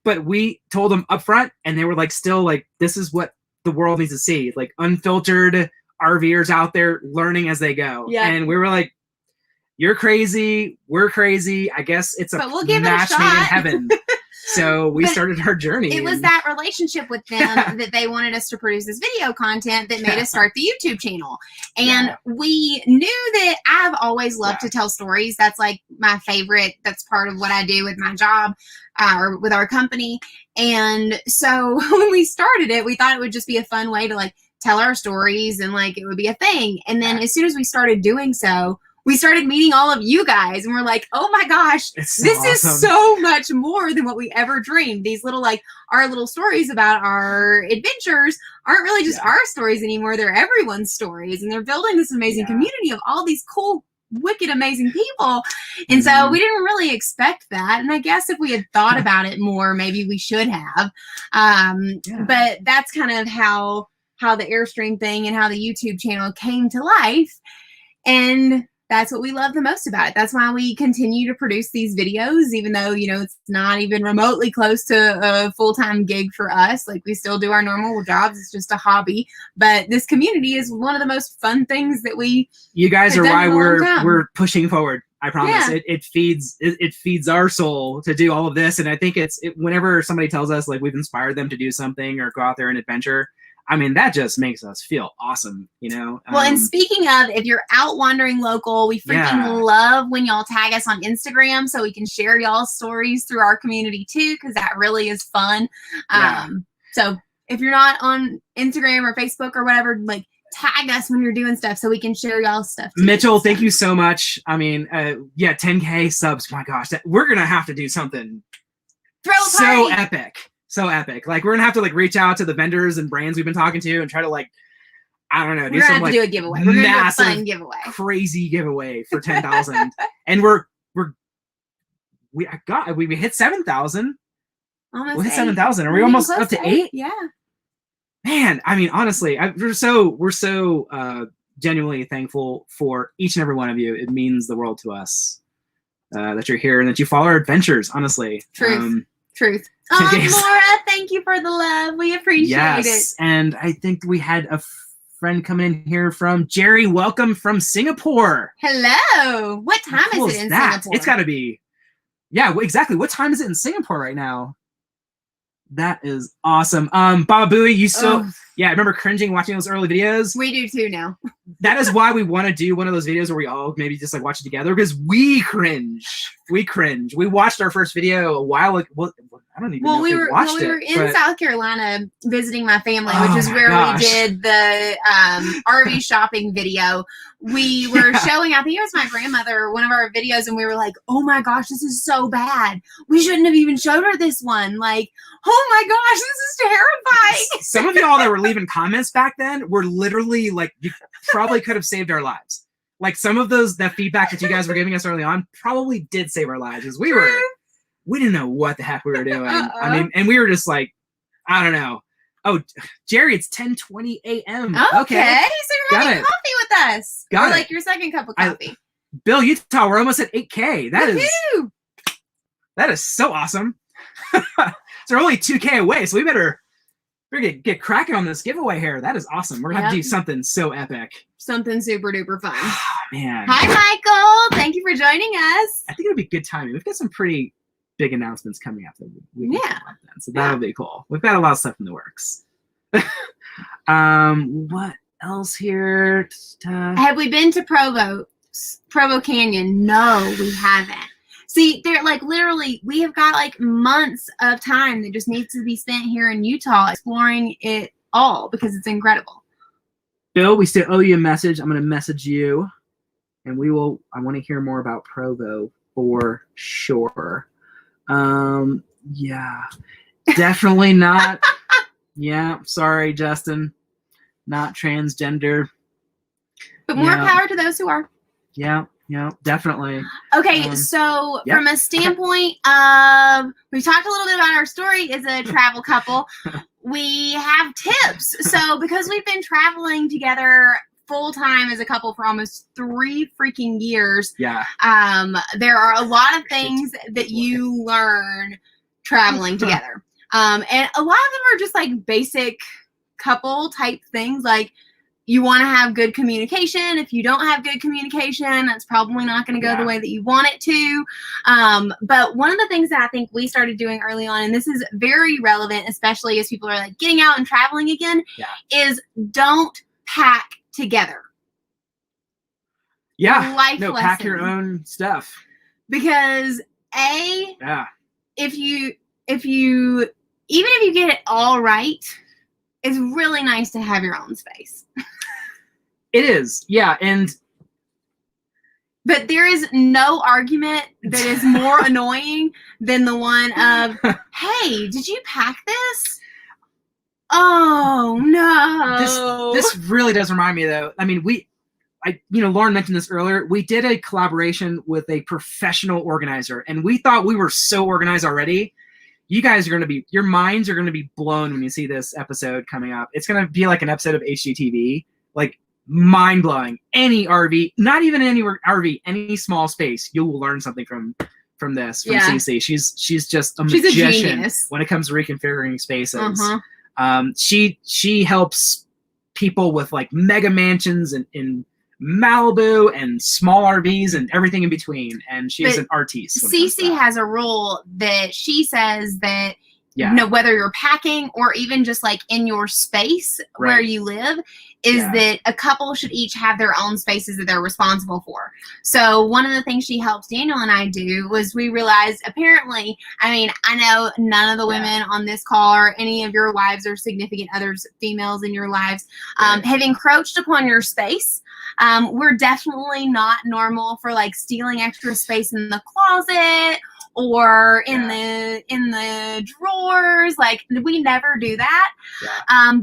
B: But we told them up front, and they were like, still like, this is what the world needs to see, like unfiltered RVers out there learning as they go. Yeah. And we were like, you're crazy, we're crazy. I guess it's a match made in heaven. So we started our journey.
A: It was that relationship with them that they wanted us to produce this video content that made us start the YouTube channel. And we knew that I've always loved to tell stories. That's like my favorite. That's part of what I do with my job or with our company. And so when we started it, we thought it would just be a fun way to like tell our stories and like it would be a thing. And then as soon as we started doing so, we started meeting all of you guys, and we're like, oh my gosh, this is so much more than what we ever dreamed. These little, like, our little stories about our adventures aren't really just our stories anymore. They're everyone's stories, and they're building this amazing community of all these cool, wicked, amazing people. And so we didn't really expect that. And I guess if we had thought about it more, maybe we should have. But that's kind of how the Airstream thing and how the YouTube channel came to life. And that's what we love the most about it. That's why we continue to produce these videos, even though, you know, it's not even remotely close to a full-time gig for us. Like, we still do our normal jobs. It's just a hobby. But this community is one of the most fun things that
B: you guys are why we're pushing forward. I promise. It feeds our soul to do all of this. And I think whenever somebody tells us like we've inspired them to do something or go out there and adventure, I mean, that just makes us feel awesome, you know?
A: Well, and speaking of, if you're out wandering local, we freaking love when y'all tag us on Instagram so we can share y'all's stories through our community too, because that really is fun. So if you're not on Instagram or Facebook or whatever, like, tag us when you're doing stuff so we can share y'all's stuff too.
B: Mitchell, thank you so much. I mean, 10K subs. My gosh, we're going to have to do something so epic. So epic. Like, we're gonna have to like reach out to the vendors and brands we've been talking to and try to like, I don't know, do some like
A: do a giveaway. We're gonna do a fun giveaway.
B: Crazy giveaway for 10,000. And we hit 7,000.
A: Almost.
B: We hit 7,000. Are we almost up to 8?
A: Yeah.
B: Man, I mean, honestly, we're so genuinely thankful for each and every one of you. It means the world to us that you're here and that you follow our adventures. Honestly,
A: Truth. Oh, Laura, thank you for the love. We appreciate it.
B: And I think we had a friend come in here from Jerry. Welcome from Singapore.
A: Hello. What time is it in Singapore?
B: It's got to be. Yeah, exactly. What time is it in Singapore right now? That is awesome. Baba Booey, you still... Yeah, I remember cringing watching those early videos.
A: We do too now.
B: that is why we want to do one of those videos where we all maybe just like watch it together, because we cringe. We cringe. We watched our first video a while ago. Well, I don't even know if we watched it.
A: We were in South Carolina visiting my family, which is where we did the RV shopping video. We were showing, I think it was my grandmother, one of our videos, and we were like, oh my gosh, this is so bad. We shouldn't have even showed her this one. Like, oh my gosh, this is terrifying.
B: Some of y'all that were leaving comments back then were literally like, you probably could have saved our lives. Like some of that feedback that you guys were giving us early on probably did save our lives, because we didn't know what the heck we were doing. I mean, and we were just like, I don't know. Oh, Jerry, it's 10:20 a.m. Okay.
A: So you're having coffee with us. Got it. Like your second cup of coffee.
B: Bill, Utah, we're almost at 8K. That is so awesome. So we're only 2K away, so we better get cracking on this giveaway here. That is awesome. We're going to have to do something so epic.
A: Something super duper fun.
B: Oh, man.
A: Hi, Michael. Thank you for joining us.
B: I think it'll be good timing. We've got some pretty big announcements coming up that we can talk about then. So that'll be cool. We've got a lot of stuff in the works. What else here?
A: Have we been to Provo Canyon? No, we haven't. See, they're like literally, we have got like months of time that just needs to be spent here in Utah exploring it all, because it's incredible.
B: Bill, we still owe you a message. I'm going to message you, and I want to hear more about Provo for sure. Yeah, definitely not. Yeah, sorry, Justin. Not transgender.
A: But more power to those who are.
B: Yeah, definitely.
A: Okay, so from a standpoint of, we talked a little bit about our story as a travel couple. We have tips. So because we've been traveling together full time as a couple for almost 3 freaking years.
B: Yeah.
A: There are a lot of things that you learn traveling together. And a lot of them are just like basic couple type things. Like, you want to have good communication. If you don't have good communication, that's probably not going to go the way that you want it to. But one of the things that I think we started doing early on, and this is very relevant, especially as people are like getting out and traveling again, is don't pack together.
B: Yeah.
A: Life
B: lesson. Pack your own stuff.
A: Because if you even if you get it all right, it's really nice to have your own space.
B: It is. Yeah.
A: But there is no argument that is more annoying than the one of, hey, did you pack this? Oh, no.
B: This really does remind me, though. I mean, Lauren mentioned this earlier. We did a collaboration with a professional organizer, and we thought we were so organized already. You guys are going to be, your minds are going to be blown when you see this episode coming up. It's going to be like an episode of HGTV, like mind blowing. Any RV, not even any RV, any small space, you will learn something from this, from Cece. She's just a magician when it comes to reconfiguring spaces. She helps people with like mega mansions in Malibu and small RVs and everything in between, and she's an artiste.
A: Cece has a rule that she says that whether you're packing or even just like in your space where you live, is that a couple should each have their own spaces that they're responsible for. So one of the things she helped Daniel and I do was we realized, apparently, I mean, I know none of the women on this call or any of your wives or significant others, females in your lives, have encroached upon your space. We're definitely not normal for like stealing extra space in the closet or in the drawers. Like, we never do that.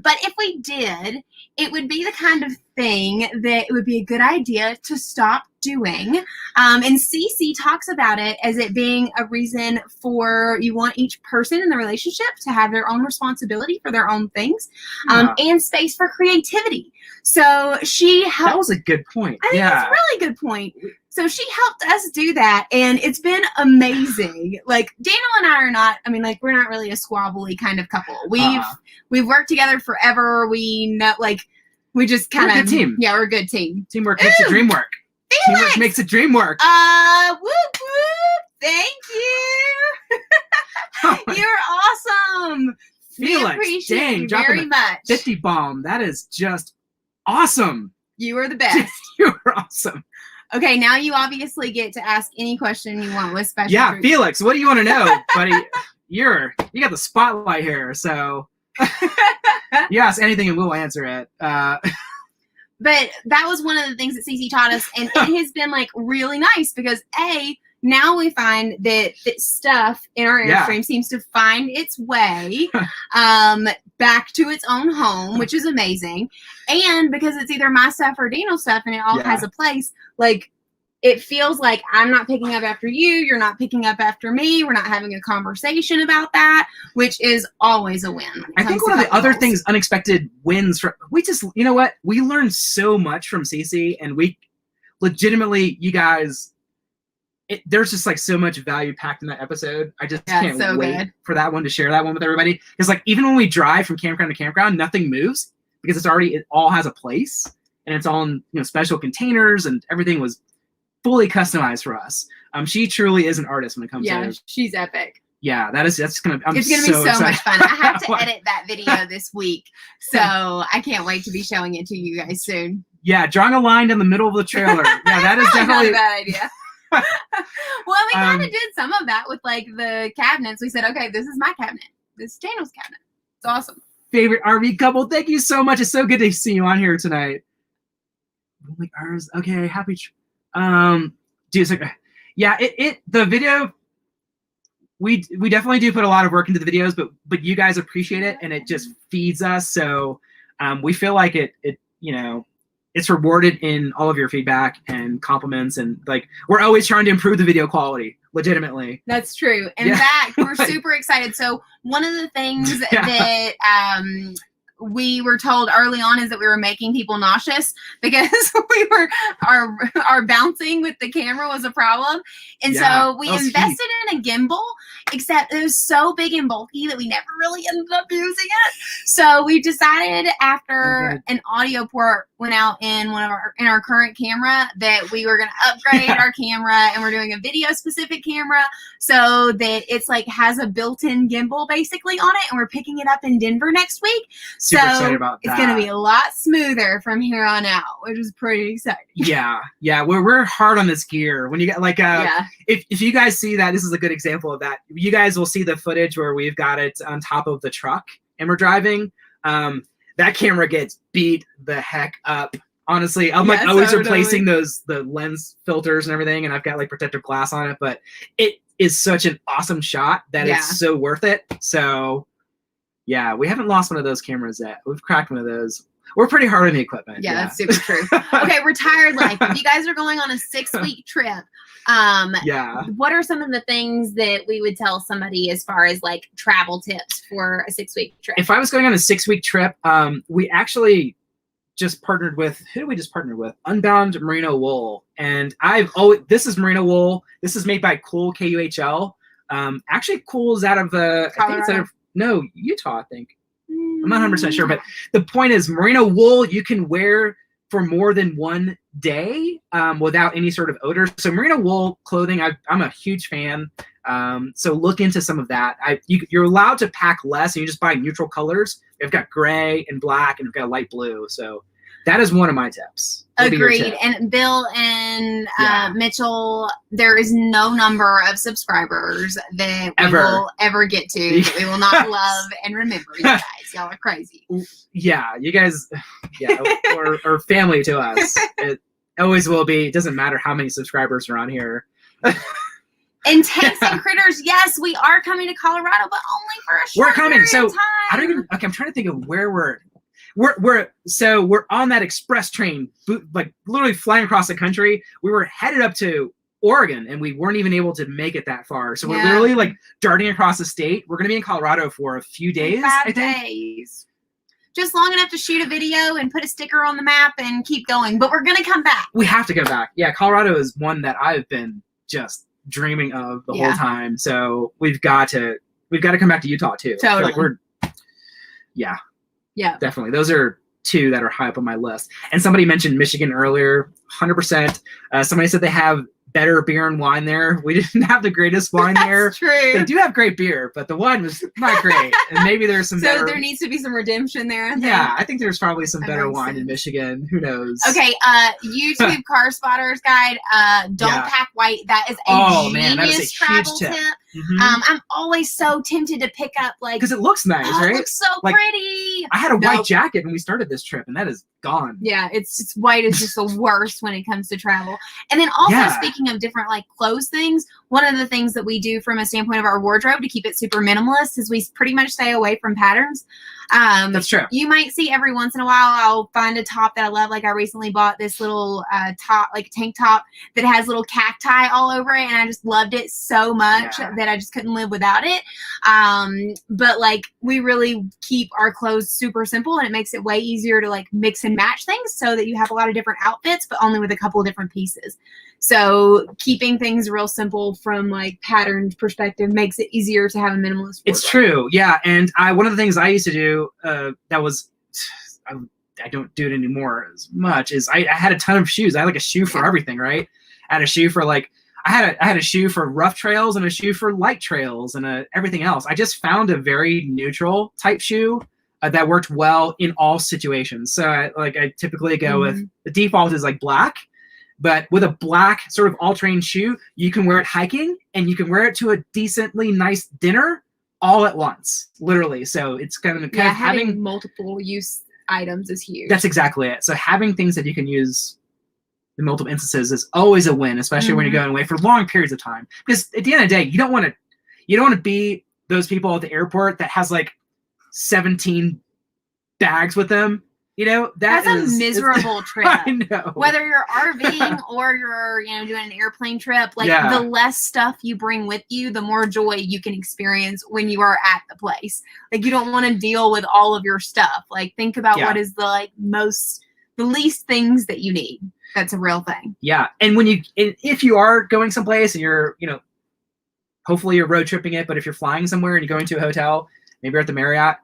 A: But if we did, it would be the kind of thing that it would be a good idea to stop doing. And Cece talks about it as it being a reason for, you want each person in the relationship to have their own responsibility for their own things, and space for creativity. So she helped.
B: That was a good point.
A: I think that's a really good point. So she helped us do that, and it's been amazing. Like, Daniel and I are not, I mean, like, we're not really a squabbly kind of couple. We've worked together forever. We know, like, we just kind of,
B: we're a good team.
A: Yeah, we're a good team.
B: Teamwork makes the dream work. Teamwork makes the dream work.
A: Whoop, whoop. Thank you. You're awesome.
B: Felix,
A: we appreciate
B: dang,
A: you very much.
B: 50 bomb. That is just awesome.
A: You are the best.
B: You were awesome.
A: Okay, now you obviously get to ask any question you want with special.
B: Yeah,
A: treatment.
B: Felix, what do you want to know, buddy? You got the spotlight here, so you ask anything and we'll answer it.
A: But that was one of the things that Cece taught us, and it has been like really nice because now we find that stuff in our Airstream seems to find its way back to its own home, which is amazing. And because it's either my stuff or Daniel's stuff and it all has a place, like it feels like I'm not picking up after you, you're not picking up after me, we're not having a conversation about that, which is always a win.
B: I think one of the other things, unexpected wins, we just, you know what, we learned so much from Cece, and we legitimately, you guys, there's just like so much value packed in that episode. I just can't wait for that one to share that one with everybody. Because like even when we drive from campground to campground, nothing moves because it all has a place and it's all in special containers and everything was fully customized for us. She truly is an artist when it comes to.
A: Yeah, she's epic.
B: Yeah, that's gonna.
A: It's gonna be so much fun. I have to edit that video this week, so I can't wait to be showing it to you guys soon.
B: Yeah, drawing a line down the middle of the trailer. Yeah, that is definitely
A: not a bad idea. Well, we kind of did some of that with like the cabinets. We said, okay, this is my cabinet. This is Daniel's cabinet. It's awesome.
B: Favorite RV couple. Thank you so much. It's so good to see you on here tonight. Like ours. Okay, happy. Dude, yeah. The video. We definitely do put a lot of work into the videos, but you guys appreciate it and it just feeds us. So, we feel like it's rewarded in all of your feedback and compliments, and like we're always trying to improve the video quality legitimately.
A: That's true. In fact, we're super excited. So one of the things that we were told early on is that we were making people nauseous because our bouncing with the camera was a problem. And so we invested in a gimbal, except it was so big and bulky that we never really ended up using it. So we decided after an audio port went out in our current camera that we were going to upgrade our camera, and we're doing a video specific camera so that it's like has a built-in gimbal basically on it, and we're picking it up in Denver next week.
B: Super excited about that.
A: It's going to be a lot smoother from here on out, which is pretty exciting.
B: Yeah. We're hard on this gear. When you get like if you guys see that, this is a good example of that. You guys will see the footage where we've got it on top of the truck and we're driving. That camera gets beat the heck up. Honestly, I'm like always replacing the lens filters and everything, and I've got like protective glass on it, but it is such an awesome shot that it's so worth it. So yeah, we haven't lost one of those cameras yet. We've cracked one of those. We're pretty hard on the equipment.
A: Yeah, that's super true. Okay, retired life. If you guys are going on a 6-week trip, what are some of the things that we would tell somebody as far as like travel tips for a 6-week trip?
B: If I was going on a 6-week trip, we actually just partnered with, who did we just partner with? Unbound Merino Wool. And this is Merino Wool. This is made by Cool, Kuhl. Actually, Cool is out of, I think it's out of, no, Utah, I think. I'm not 100% sure, but the point is merino wool you can wear for more than one day without any sort of odor. So merino wool clothing, I'm a huge fan. So look into some of that. You're allowed to pack less, and you just buy neutral colors. I've got gray and black, and I've got light blue. So that is one of my tips.
A: Agreed. And Bill and Mitchell, there is no number of subscribers that we will ever get to that we will not love and remember. You guys, y'all are crazy.
B: Yeah, you guys, or family to us. It always will be. It doesn't matter how many subscribers are on here.
A: And Tanks and Critters, yes, we are coming to Colorado, but only for a short period of time.
B: I don't even. Okay, I'm trying to think of where we're on that express train, like literally flying across the country. We were headed up to Oregon, and we weren't even able to make it that far. So we're literally like darting across the state. We're going to be in Colorado for a few days.
A: 5 days. Just long enough to shoot a video and put a sticker on the map and keep going. But we're going to come back.
B: We have to go back. Yeah, Colorado is one that I've been just dreaming of the whole time. So we've got to come back to Utah too.
A: Totally.
B: Yeah, definitely. Those are two that are high up on my list. And somebody mentioned Michigan earlier, 100%. Somebody said they have better beer and wine there. We didn't have the greatest wine there.
A: That's true.
B: They do have great beer, but the wine was not great. And maybe there's some better...
A: there needs to be some redemption there, I think.
B: Yeah, I think there's probably some
A: That
B: better
A: makes
B: wine in
A: sense.
B: Michigan. Who knows?
A: Okay, YouTube Car Spotters Guide, don't pack white. That is a genius travel tip. I'm always so tempted to pick up, like...
B: Because it looks nice, right?
A: It looks so pretty.
B: I had a white jacket when we started this trip, and that is gone.
A: Yeah, it's white is just the worst when it comes to travel. And then also, speaking of different, like, clothes things, one of the things that we do from a standpoint of our wardrobe to keep it super minimalist is we pretty much stay away from patterns.
B: That's true.
A: You might see every once in a while, I'll find a top that I love. Like I recently bought this little top, like tank top that has little cacti all over it. And I just loved it so much that I just couldn't live without it. But like we really keep our clothes super simple, and it makes it way easier to like mix and match things so that you have a lot of different outfits, but only with a couple of different pieces. So keeping things real simple from like patterned perspective makes it easier to have a minimalist wardrobe.
B: It's true. Yeah. And one of the things I used to do that was, I don't do it anymore as much, is I had a ton of shoes. I had like a shoe for everything, right? I had a shoe for like, I had a shoe for rough trails and a shoe for light trails and everything else. I just found a very neutral type shoe that worked well in all situations. So I typically go with, the default is like black. But with a black sort of all-terrain shoe, you can wear it hiking and you can wear it to a decently nice dinner all at once, literally. So it's kind of
A: having multiple use items is huge.
B: That's exactly it. So having things that you can use in multiple instances is always a win, especially when you're going away for long periods of time. Because at the end of the day, you don't want to be those people at the airport that has like 17 bags with them. You know, that's
A: a miserable trip.
B: I know.
A: Whether you're RVing or you're, doing an airplane trip, like the less stuff you bring with you, the more joy you can experience when you are at the place. Like you don't want to deal with all of your stuff. Like think about what is the least things that you need. That's a real thing. Yeah.
B: And if you are going someplace and you're, hopefully you're road tripping it, but if you're flying somewhere and you're going to a hotel, maybe you're at the Marriott,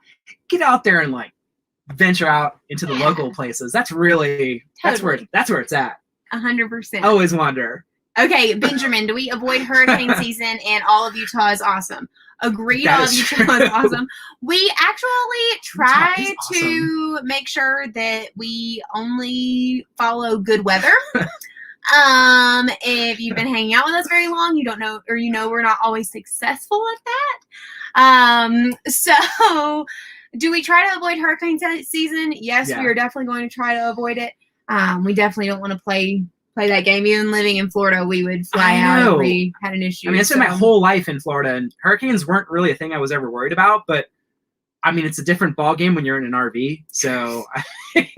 B: get out there and like venture out into the local places. That's really that's where it's at.
A: 100%.
B: Always wander.
A: Okay, Benjamin, do we avoid hurricane season and all of Utah is awesome? Agreed, all of Utah is awesome. We actually try to make sure that we only follow good weather. If you've been hanging out with us very long, you don't know, or we're not always successful at that. So do we try to avoid hurricane season? Yes, we are definitely going to try to avoid it. We definitely don't want to play that game. Even living in Florida, we would fly out if we had an issue.
B: I mean, I spent my whole life in Florida, and hurricanes weren't really a thing I was ever worried about. But I mean, it's a different ball game when you're in an RV. So, I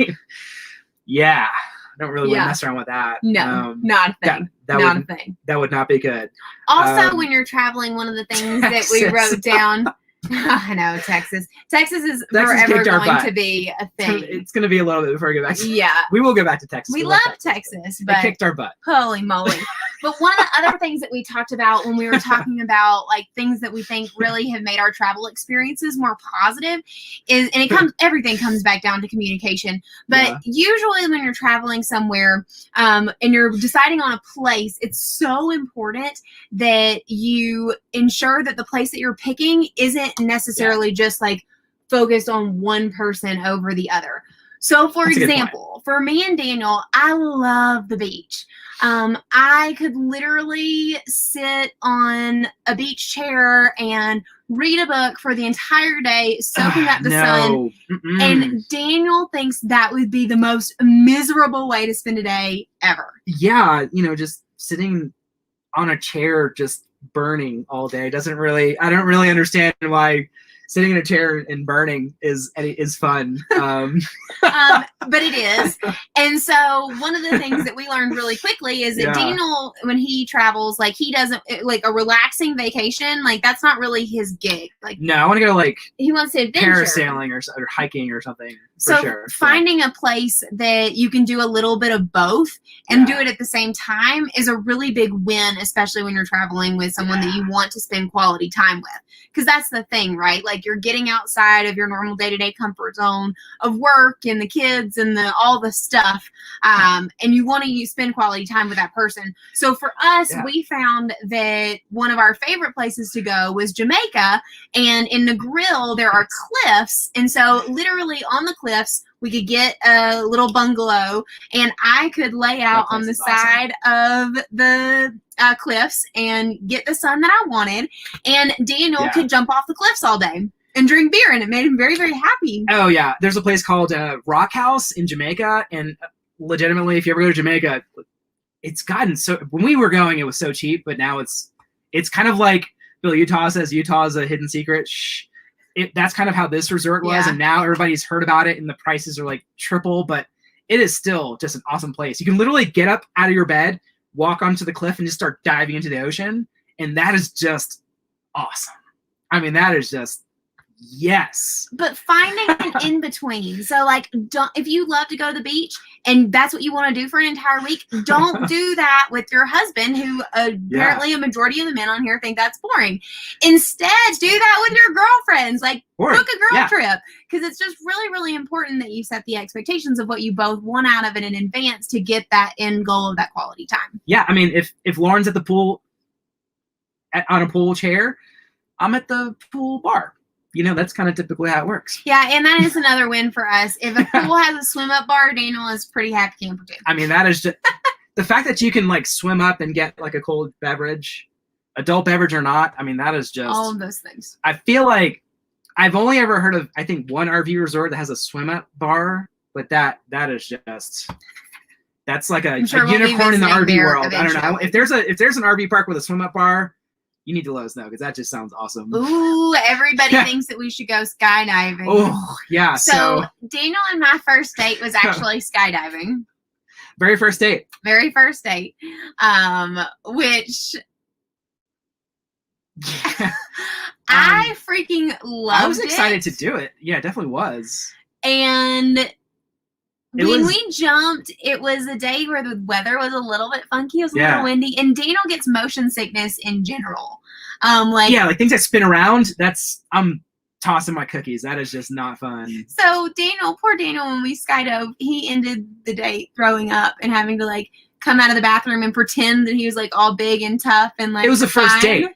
B: don't really want to mess around with that.
A: No, not a thing. Not a thing.
B: That would not be good.
A: Also, when you're traveling, one of the things that we wrote down. I know, Texas. Texas is forever going to be a thing.
B: It's going to be a little bit before we go back to
A: Yeah.
B: We will go back to Texas.
A: We love Texas, but
B: they kicked our butt.
A: Holy moly. But one of the other things that we talked about when we were talking about like things that we think really have made our travel experiences more positive is, and everything comes back down to communication. But usually when you're traveling somewhere and you're deciding on a place, it's so important that you ensure that the place that you're picking isn't necessarily just like focused on one person over the other. So for example, for me and Daniel, I love the beach. I could literally sit on a beach chair and read a book for the entire day, soaking up the sun. And Daniel thinks that would be the most miserable way to spend a day ever.
B: Yeah, just sitting on a chair, just burning all day I don't really understand why sitting in a chair and burning is fun.
A: But it is. And so one of the things that we learned really quickly is that Daniel, when he travels, like he doesn't like a relaxing vacation. Like that's not really his gig. Like
B: no, I want to go like
A: he wants to adventure,
B: parasailing or hiking or something.
A: Finding a place that you can do a little bit of both and do it at the same time is a really big win, especially when you're traveling with someone that you want to spend quality time with. Because that's the thing, right? Like Like you're getting outside of your normal day-to-day comfort zone of work and the kids and all the stuff. And you want to spend quality time with that person. So for us, we found that one of our favorite places to go was Jamaica. And in Negril, there are cliffs. And so literally on the cliffs, we could get a little bungalow, and I could lay out on the side of the cliffs and get the sun that I wanted. And Daniel could jump off the cliffs all day and drink beer, and it made him very, very happy.
B: Oh, yeah. There's a place called Rock House in Jamaica, and legitimately, if you ever go to Jamaica, it's gotten so... When we were going, it was so cheap, but now it's kind of like Bill Utah says, Utah is a hidden secret. Shh. That's kind of how this resort was, and now everybody's heard about it, and the prices are like triple, but it is still just an awesome place. You can literally get up out of your bed, walk onto the cliff, and just start diving into the ocean, and that is just awesome. I mean, that is just... Yes.
A: But finding an in-between. So, like, if you love to go to the beach and that's what you want to do for an entire week, don't do that with your husband, who apparently a majority of the men on here think that's boring. Instead, do that with your girlfriends. Like, book a girl trip. Because it's just really, really important that you set the expectations of what you both want out of it in advance to get that end goal of that quality time.
B: Yeah, I mean, if Lauren's at the pool, on a pool chair, I'm at the pool bar. You know, that's kind of typically how it works.
A: Yeah, and that is another win for us. If a pool has a swim-up bar, Daniel is pretty happy camper too.
B: I mean, that is just... the fact that you can, like, swim up and get, like, a cold beverage, adult beverage or not, I mean, that is just...
A: all of those things.
B: I feel like I've only ever heard of, I think, one RV resort that has a swim-up bar, but that is just... That's like a unicorn in the RV world. Eventually. I don't know. If there's an RV park with a swim-up bar, you need to let us know, because that just sounds awesome.
A: Ooh, everybody thinks that we should go skydiving.
B: Oh, yeah.
A: So Daniel and my first date was actually skydiving.
B: Very first date.
A: Very first date. Which I freaking loved.
B: I was excited to do it. Yeah, it definitely was.
A: And when we jumped, it was a day where the weather was a little bit funky. It was a little windy. And Daniel gets motion sickness in general.
B: Like things that spin around, I'm tossing my cookies. That is just not fun.
A: So poor Daniel, when we skydove, he ended the date throwing up and having to like come out of the bathroom and pretend that he was like all big and tough and like...
B: It was a first date.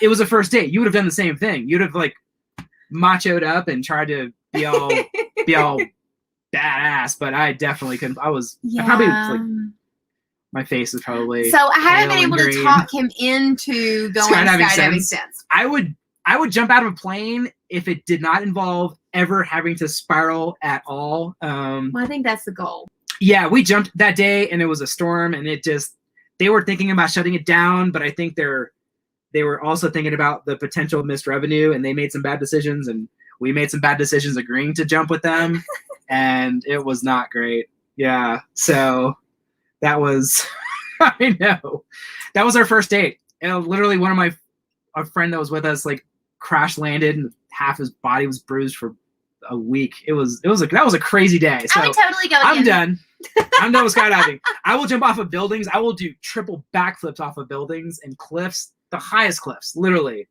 B: It was a first date. You would have done the same thing. You'd have like machoed up and tried to be all badass, but I definitely couldn't. I probably like, my face is probably... So
A: I haven't been able to talk him into going skydiving since.
B: I would jump out of a plane if it did not involve ever having to spiral at all.
A: Well, I think that's the goal.
B: Yeah, we jumped that day and it was a storm, and they were thinking about shutting it down, but I think they were also thinking about the potential missed revenue, and they made some bad decisions, and we made some bad decisions agreeing to jump with them. And it was not great. Yeah. So that was, I know. That was our first date. And literally a friend that was with us, like, crash landed and half his body was bruised for a week. That was a crazy day. So
A: I would totally go again.
B: I'm done. I'm done with skydiving. I will jump off of buildings. I will do triple backflips off of buildings and cliffs, the highest cliffs, literally.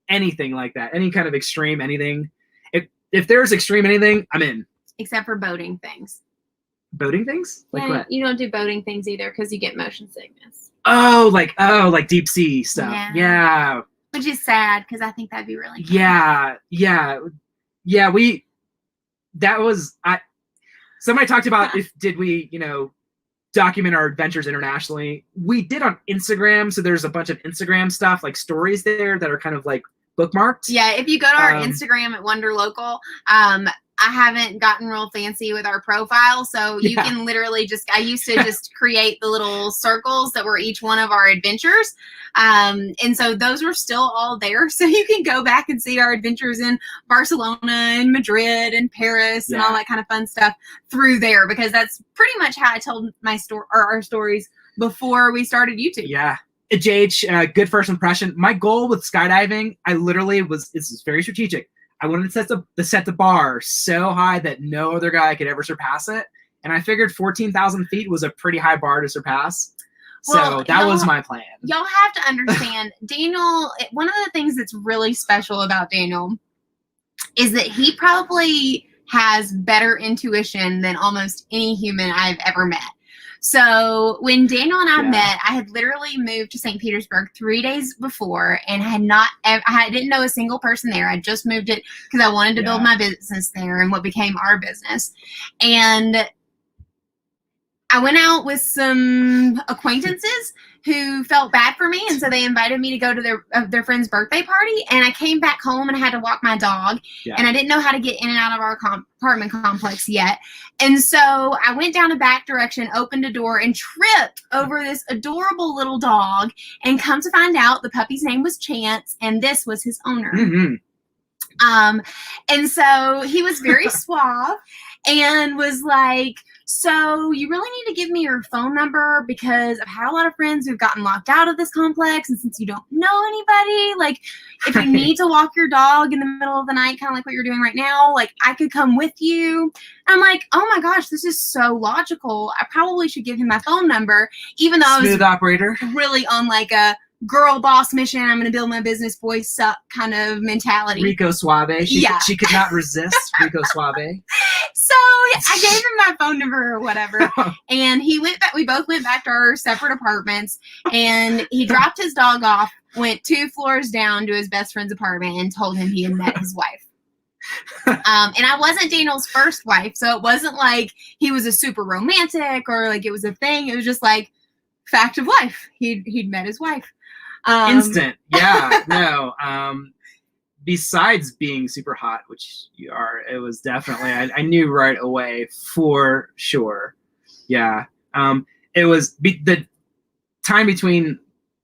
B: Anything like that. Any kind of extreme anything. If there's extreme anything, I'm in.
A: Except for boating things.
B: Boating things? Like what?
A: You don't do boating things either because you get motion sickness.
B: Oh, like deep sea stuff. Yeah.
A: Which is sad because I think that'd be really cool.
B: Yeah. Somebody talked about did we, document our adventures internationally. We did on Instagram, so there's a bunch of Instagram stuff, like stories there that are kind of like bookmarked.
A: Yeah, if you go to our Instagram at Wanderlocal, I haven't gotten real fancy with our profile, so you can literally I used to just create the little circles that were each one of our adventures. And so those were still all there. So you can go back and see our adventures in Barcelona and Madrid and Paris and all that kind of fun stuff through there, because that's pretty much how I told our stories before we started YouTube.
B: Yeah. JH, good first impression. My goal with skydiving, this is very strategic. I wanted to set the bar so high that no other guy could ever surpass it. And I figured 14,000 feet was a pretty high bar to surpass. So that was my plan.
A: Y'all have to understand, Daniel, one of the things that's really special about Daniel is that he probably has better intuition than almost any human I've ever met. So when Daniel and I met, I had literally moved to St. Petersburg 3 days before and I didn't know a single person there. I just moved it because I wanted to build my business there and what became our business. And I went out with some acquaintances who felt bad for me, and so they invited me to go to their friend's birthday party, and I came back home and I had to walk my dog, and I didn't know how to get in and out of our apartment complex yet. And so I went down a back direction, opened a door, and tripped over this adorable little dog, and come to find out the puppy's name was Chance, and this was his owner. And so he was very suave and was like, so you really need to give me your phone number because I've had a lot of friends who've gotten locked out of this complex, and since you don't know anybody, like if you need to walk your dog in the middle of the night, kind of like what you're doing right now, like I could come with you. And I'm like, oh my gosh, this is so logical. I probably should give him my phone number, even though I was
B: operator, really
A: on like a girl boss mission. I'm going to build my business, boys suck kind of mentality.
B: Rico Suave. She could not resist Rico Suave.
A: So I gave him my phone number or whatever, and he went back. We both went back to our separate apartments, and he dropped his dog off, went 2 floors down to his best friend's apartment, and told him he had met his wife. And I wasn't Daniel's first wife, so it wasn't like he was a super romantic or like it was a thing. It was just like fact of life. He'd met his wife.
B: Instant. Yeah. No. Besides being super hot, which you are, it was definitely, I knew right away for sure. Yeah. It was the time between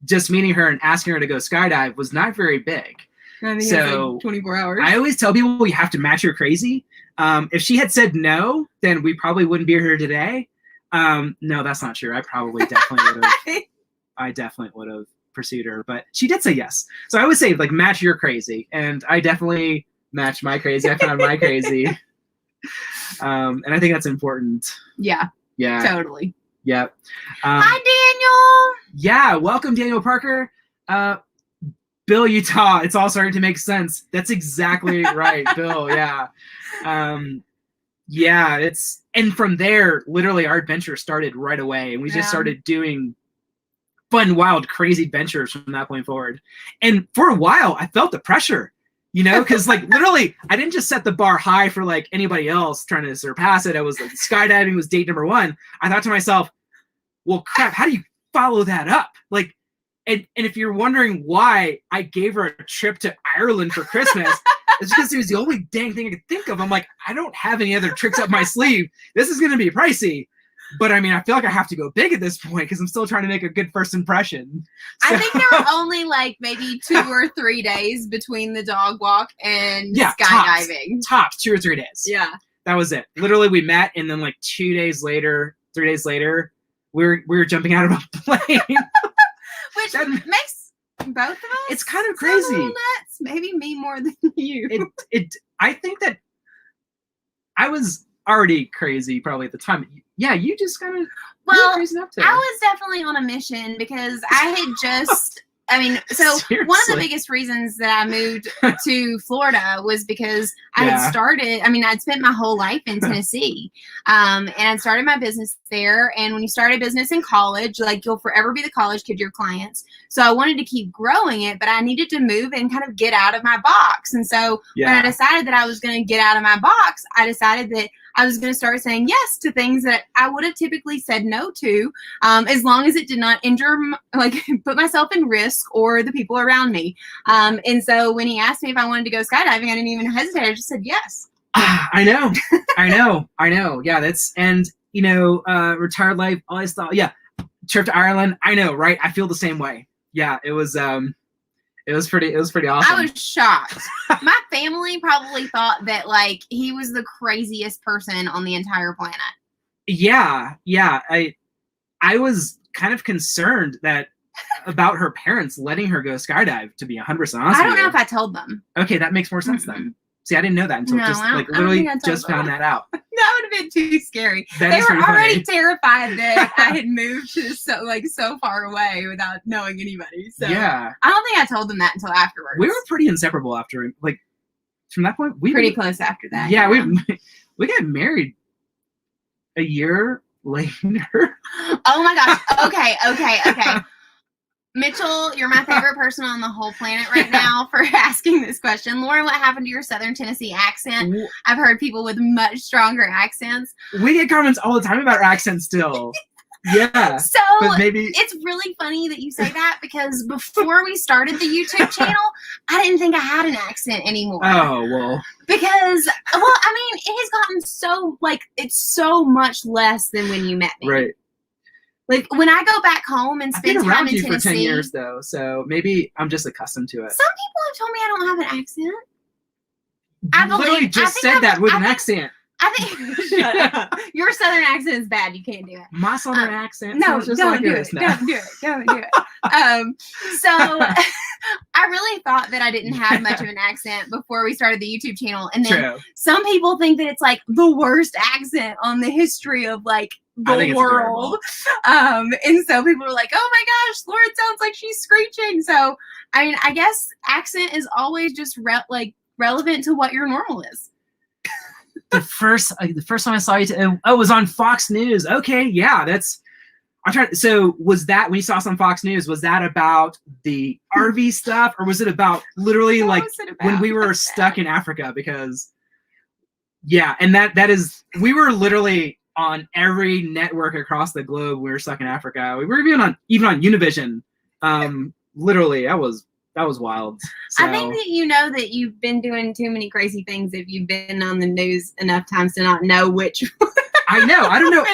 B: just meeting her and asking her to go skydive was not very big.
A: I think so, it was like 24 hours.
B: I always tell people you have to match your crazy. If she had said no, then we probably wouldn't be here today. No, that's not true. I definitely would have pursued her, but she did say yes. So I would say like match your crazy, and I definitely matched my crazy. I found my crazy, and I think that's important.
A: Yeah, totally.
B: Yep.
A: Hi, Daniel.
B: Yeah, welcome, Daniel Parker. Bill, Utah. It's all starting to make sense. That's exactly right, Bill. Yeah. Yeah. And from there, literally, our adventure started right away, and we just started doing fun, wild, crazy adventures from that point forward. And for a while, I felt the pressure, because like literally, I didn't just set the bar high for like anybody else trying to surpass it. I was like, skydiving was date number 1. I thought to myself, well, crap, how do you follow that up? Like, and if you're wondering why I gave her a trip to Ireland for Christmas, it's because it was the only dang thing I could think of. I'm like, I don't have any other tricks up my sleeve. This is going to be pricey. But I mean, I feel like I have to go big at this point because I'm still trying to make a good first impression. So.
A: I think there were only like maybe 2 or 3 days between the dog walk and skydiving.
B: Tops 2 or 3 days.
A: Yeah.
B: That was it. Literally, we met, and then like 3 days later, we were jumping out of a plane.
A: Which makes both of us.
B: It's kind of crazy.
A: A little nuts. Maybe me more than you.
B: I think that I was already crazy probably at the time. Yeah, you just kind of crazy up there.
A: I was definitely on a mission because I had just Seriously? One of the biggest reasons that I moved to Florida was because I'd spent my whole life in Tennessee. And I'd started my business there. And when you start a business in college, like you'll forever be the college kid to your clients. So I wanted to keep growing it, but I needed to move and kind of get out of my box. And so when I decided that I was going to get out of my box, I decided that I was going to start saying yes to things that I would have typically said no to, as long as it did not put myself in risk or the people around me. And so when he asked me if I wanted to go skydiving, I didn't even hesitate. I just said yes.
B: I know. Yeah, retired life, always thought, trip to Ireland. I know, right? I feel the same way. Yeah, it was pretty awesome.
A: I was shocked. My family probably thought that like he was the craziest person on the entire planet.
B: Yeah. I was kind of concerned about her parents letting her go skydive, to be 100% honest.
A: I don't know if I told them.
B: Okay, that makes more sense then. See, I didn't know that until found that out.
A: That would have been too scary. They were already terrified that I had moved to so far away without knowing anybody. So
B: yeah,
A: I don't think I told them that until afterwards.
B: We were pretty inseparable after, like, from that point, we
A: pretty close after that.
B: Yeah, we got married a year later.
A: Oh my gosh. Okay. Mitchell, you're my favorite person on the whole planet right now for asking this question. Lauren, what happened to your Southern Tennessee accent? I've heard people with much stronger accents.
B: We get comments all the time about our accent still. Yeah.
A: So it's really funny that you say that, because before we started the YouTube channel, I didn't think I had an accent anymore.
B: Oh, well.
A: Because, I mean, it has gotten so, it's so much less than when you met me.
B: Right.
A: Like, when I go back home and spend time in Tennessee. I've been around you for 10
B: years, though, so maybe I'm just accustomed to it.
A: Some people have told me I don't have an accent.
B: I literally just said that with an accent.
A: I think your Southern accent is bad. You can't do it.
B: My Southern accent.
A: No, just don't do it. Don't do it. Don't do it. So I really thought that I didn't have much of an accent before we started the YouTube channel, and then some people think that it's like the worst accent on the history of the world. And so people are like, "Oh my gosh, Lauren sounds like she's screeching." So I mean, I guess accent is always just relevant to what your normal is.
B: The first time I saw you, it was on Fox News. Okay, yeah, so was that when you saw us on Fox News? Was that about the RV stuff, or was it about literally when we were stuck in Africa? Because and that is, we were literally on every network across the globe. We were stuck in Africa. We were even on Univision. Literally, that was wild. So,
A: I think that you know that you've been doing too many crazy things if you've been on the news enough times to not know which.
B: I know. I don't know.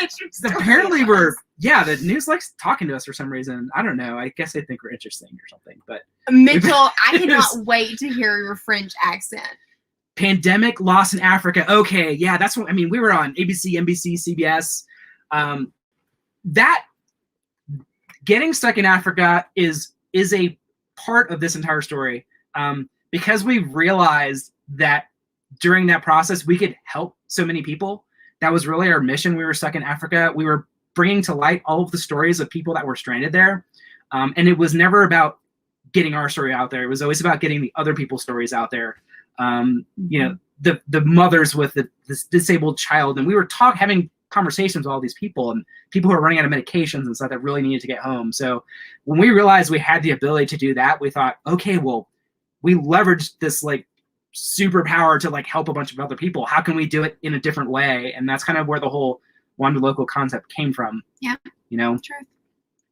B: Apparently the news likes talking to us for some reason. I don't know. I guess they think we're interesting or something. But
A: Mitchell, I cannot wait to hear your French accent.
B: Pandemic lost in Africa. Okay, yeah, that's what I mean. We were on ABC, NBC, CBS. That getting stuck in Africa is a part of this entire story, because we realized that during that process we could help so many people. That was really our mission. We were stuck in Africa. We were bringing to light all of the stories of people that were stranded there, and it was never about getting our story out there. It was always about getting the other people's stories out there. You know, the mothers with this disabled child, and we were having conversations with all these people and people who are running out of medications and stuff that really needed to get home. So when we realized we had the ability to do that, we thought, okay, well, we leveraged this superpower to help a bunch of other people. How can we do it in a different way? And that's kind of where the whole Wanderlocal concept came from.
A: Yeah.
B: You know?
A: True.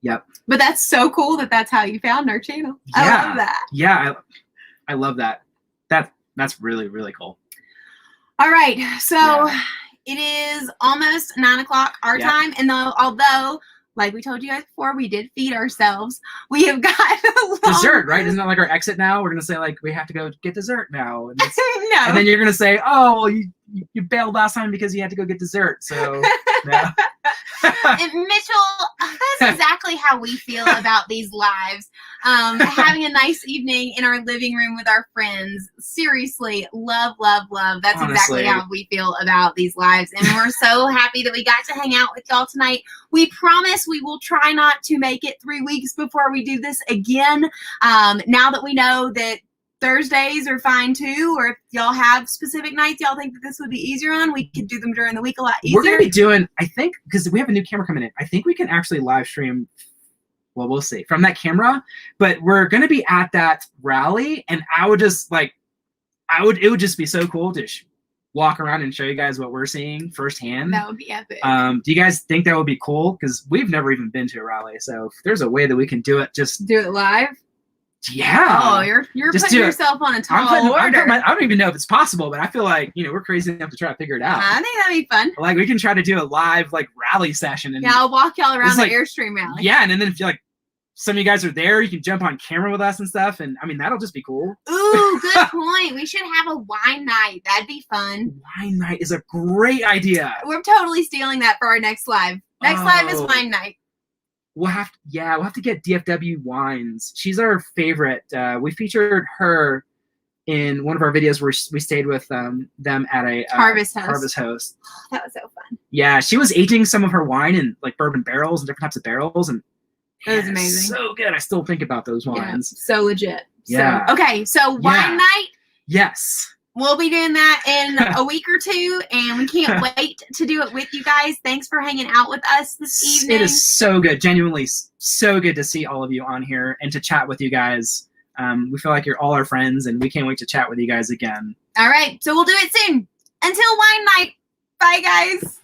B: Yep.
A: But that's so cool that that's how you found our channel. I love that.
B: Yeah. I love that. That's really, really cool.
A: All right. So it is almost 9 o'clock our time. And although, like we told you guys before, we did feed ourselves, we have got
B: dessert, right? Isn't that our exit now? We're going to say we have to go get dessert now. And,
A: no.
B: And then you're going to say, oh, well, you bailed last time because you had to go get dessert. So, yeah.
A: And Mitchell, that's exactly how we feel about these lives. Having a nice evening in our living room with our friends. Seriously, love, love, love. That's
B: honestly
A: exactly how we feel about these lives. And we're so happy that we got to hang out with y'all tonight. We promise we will try not to make it 3 weeks before we do this again. Now that we know that Thursdays are fine too, or if y'all have specific nights y'all think that this would be easier on, we could do them during the week a lot easier.
B: We're going to be doing, I think, because we have a new camera coming in, I think we can actually live stream, well, we'll see, from that camera, but we're going to be at that rally, and I would just it would just be so cool to walk around and show you guys what we're seeing firsthand.
A: That would be epic.
B: Do you guys think that would be cool? Because we've never even been to a rally, so if there's a way that we can do it, just
A: do it live.
B: Yeah.
A: Oh, you're just putting yourself on a tall order.
B: I don't even know if it's possible, but I feel like, we're crazy enough to try to figure it out.
A: I think that'd be fun.
B: We can try to do a live rally session. And
A: I'll walk y'all around the Airstream rally.
B: Yeah, and then if you some of you guys are there, you can jump on camera with us and stuff, and that'll just be cool.
A: Ooh, good point. We should have a wine night. That'd be fun.
B: Wine night is a great idea.
A: We're totally stealing that for our next live. Next live is wine night.
B: We'll have to get DFW Wines. She's our favorite. We featured her in one of our videos where we stayed with them at a
A: Harvest
B: Host.
A: Oh, that was so fun.
B: Yeah, she was aging some of her wine in bourbon barrels and different types of barrels, and
A: it was amazing.
B: So good. I still think about those wines.
A: Yeah, so legit.
B: Yeah.
A: So, okay, so wine night.
B: Yes.
A: we'll be doing that in a week or two, and we can't wait to do it with you guys. Thanks for hanging out with us this evening.
B: It is so good, genuinely so good to see all of you on here and to chat with you guys. We feel like you're all our friends, and we can't wait to chat with you guys again.
A: All right, so we'll do it soon. Until wine night. Bye, guys.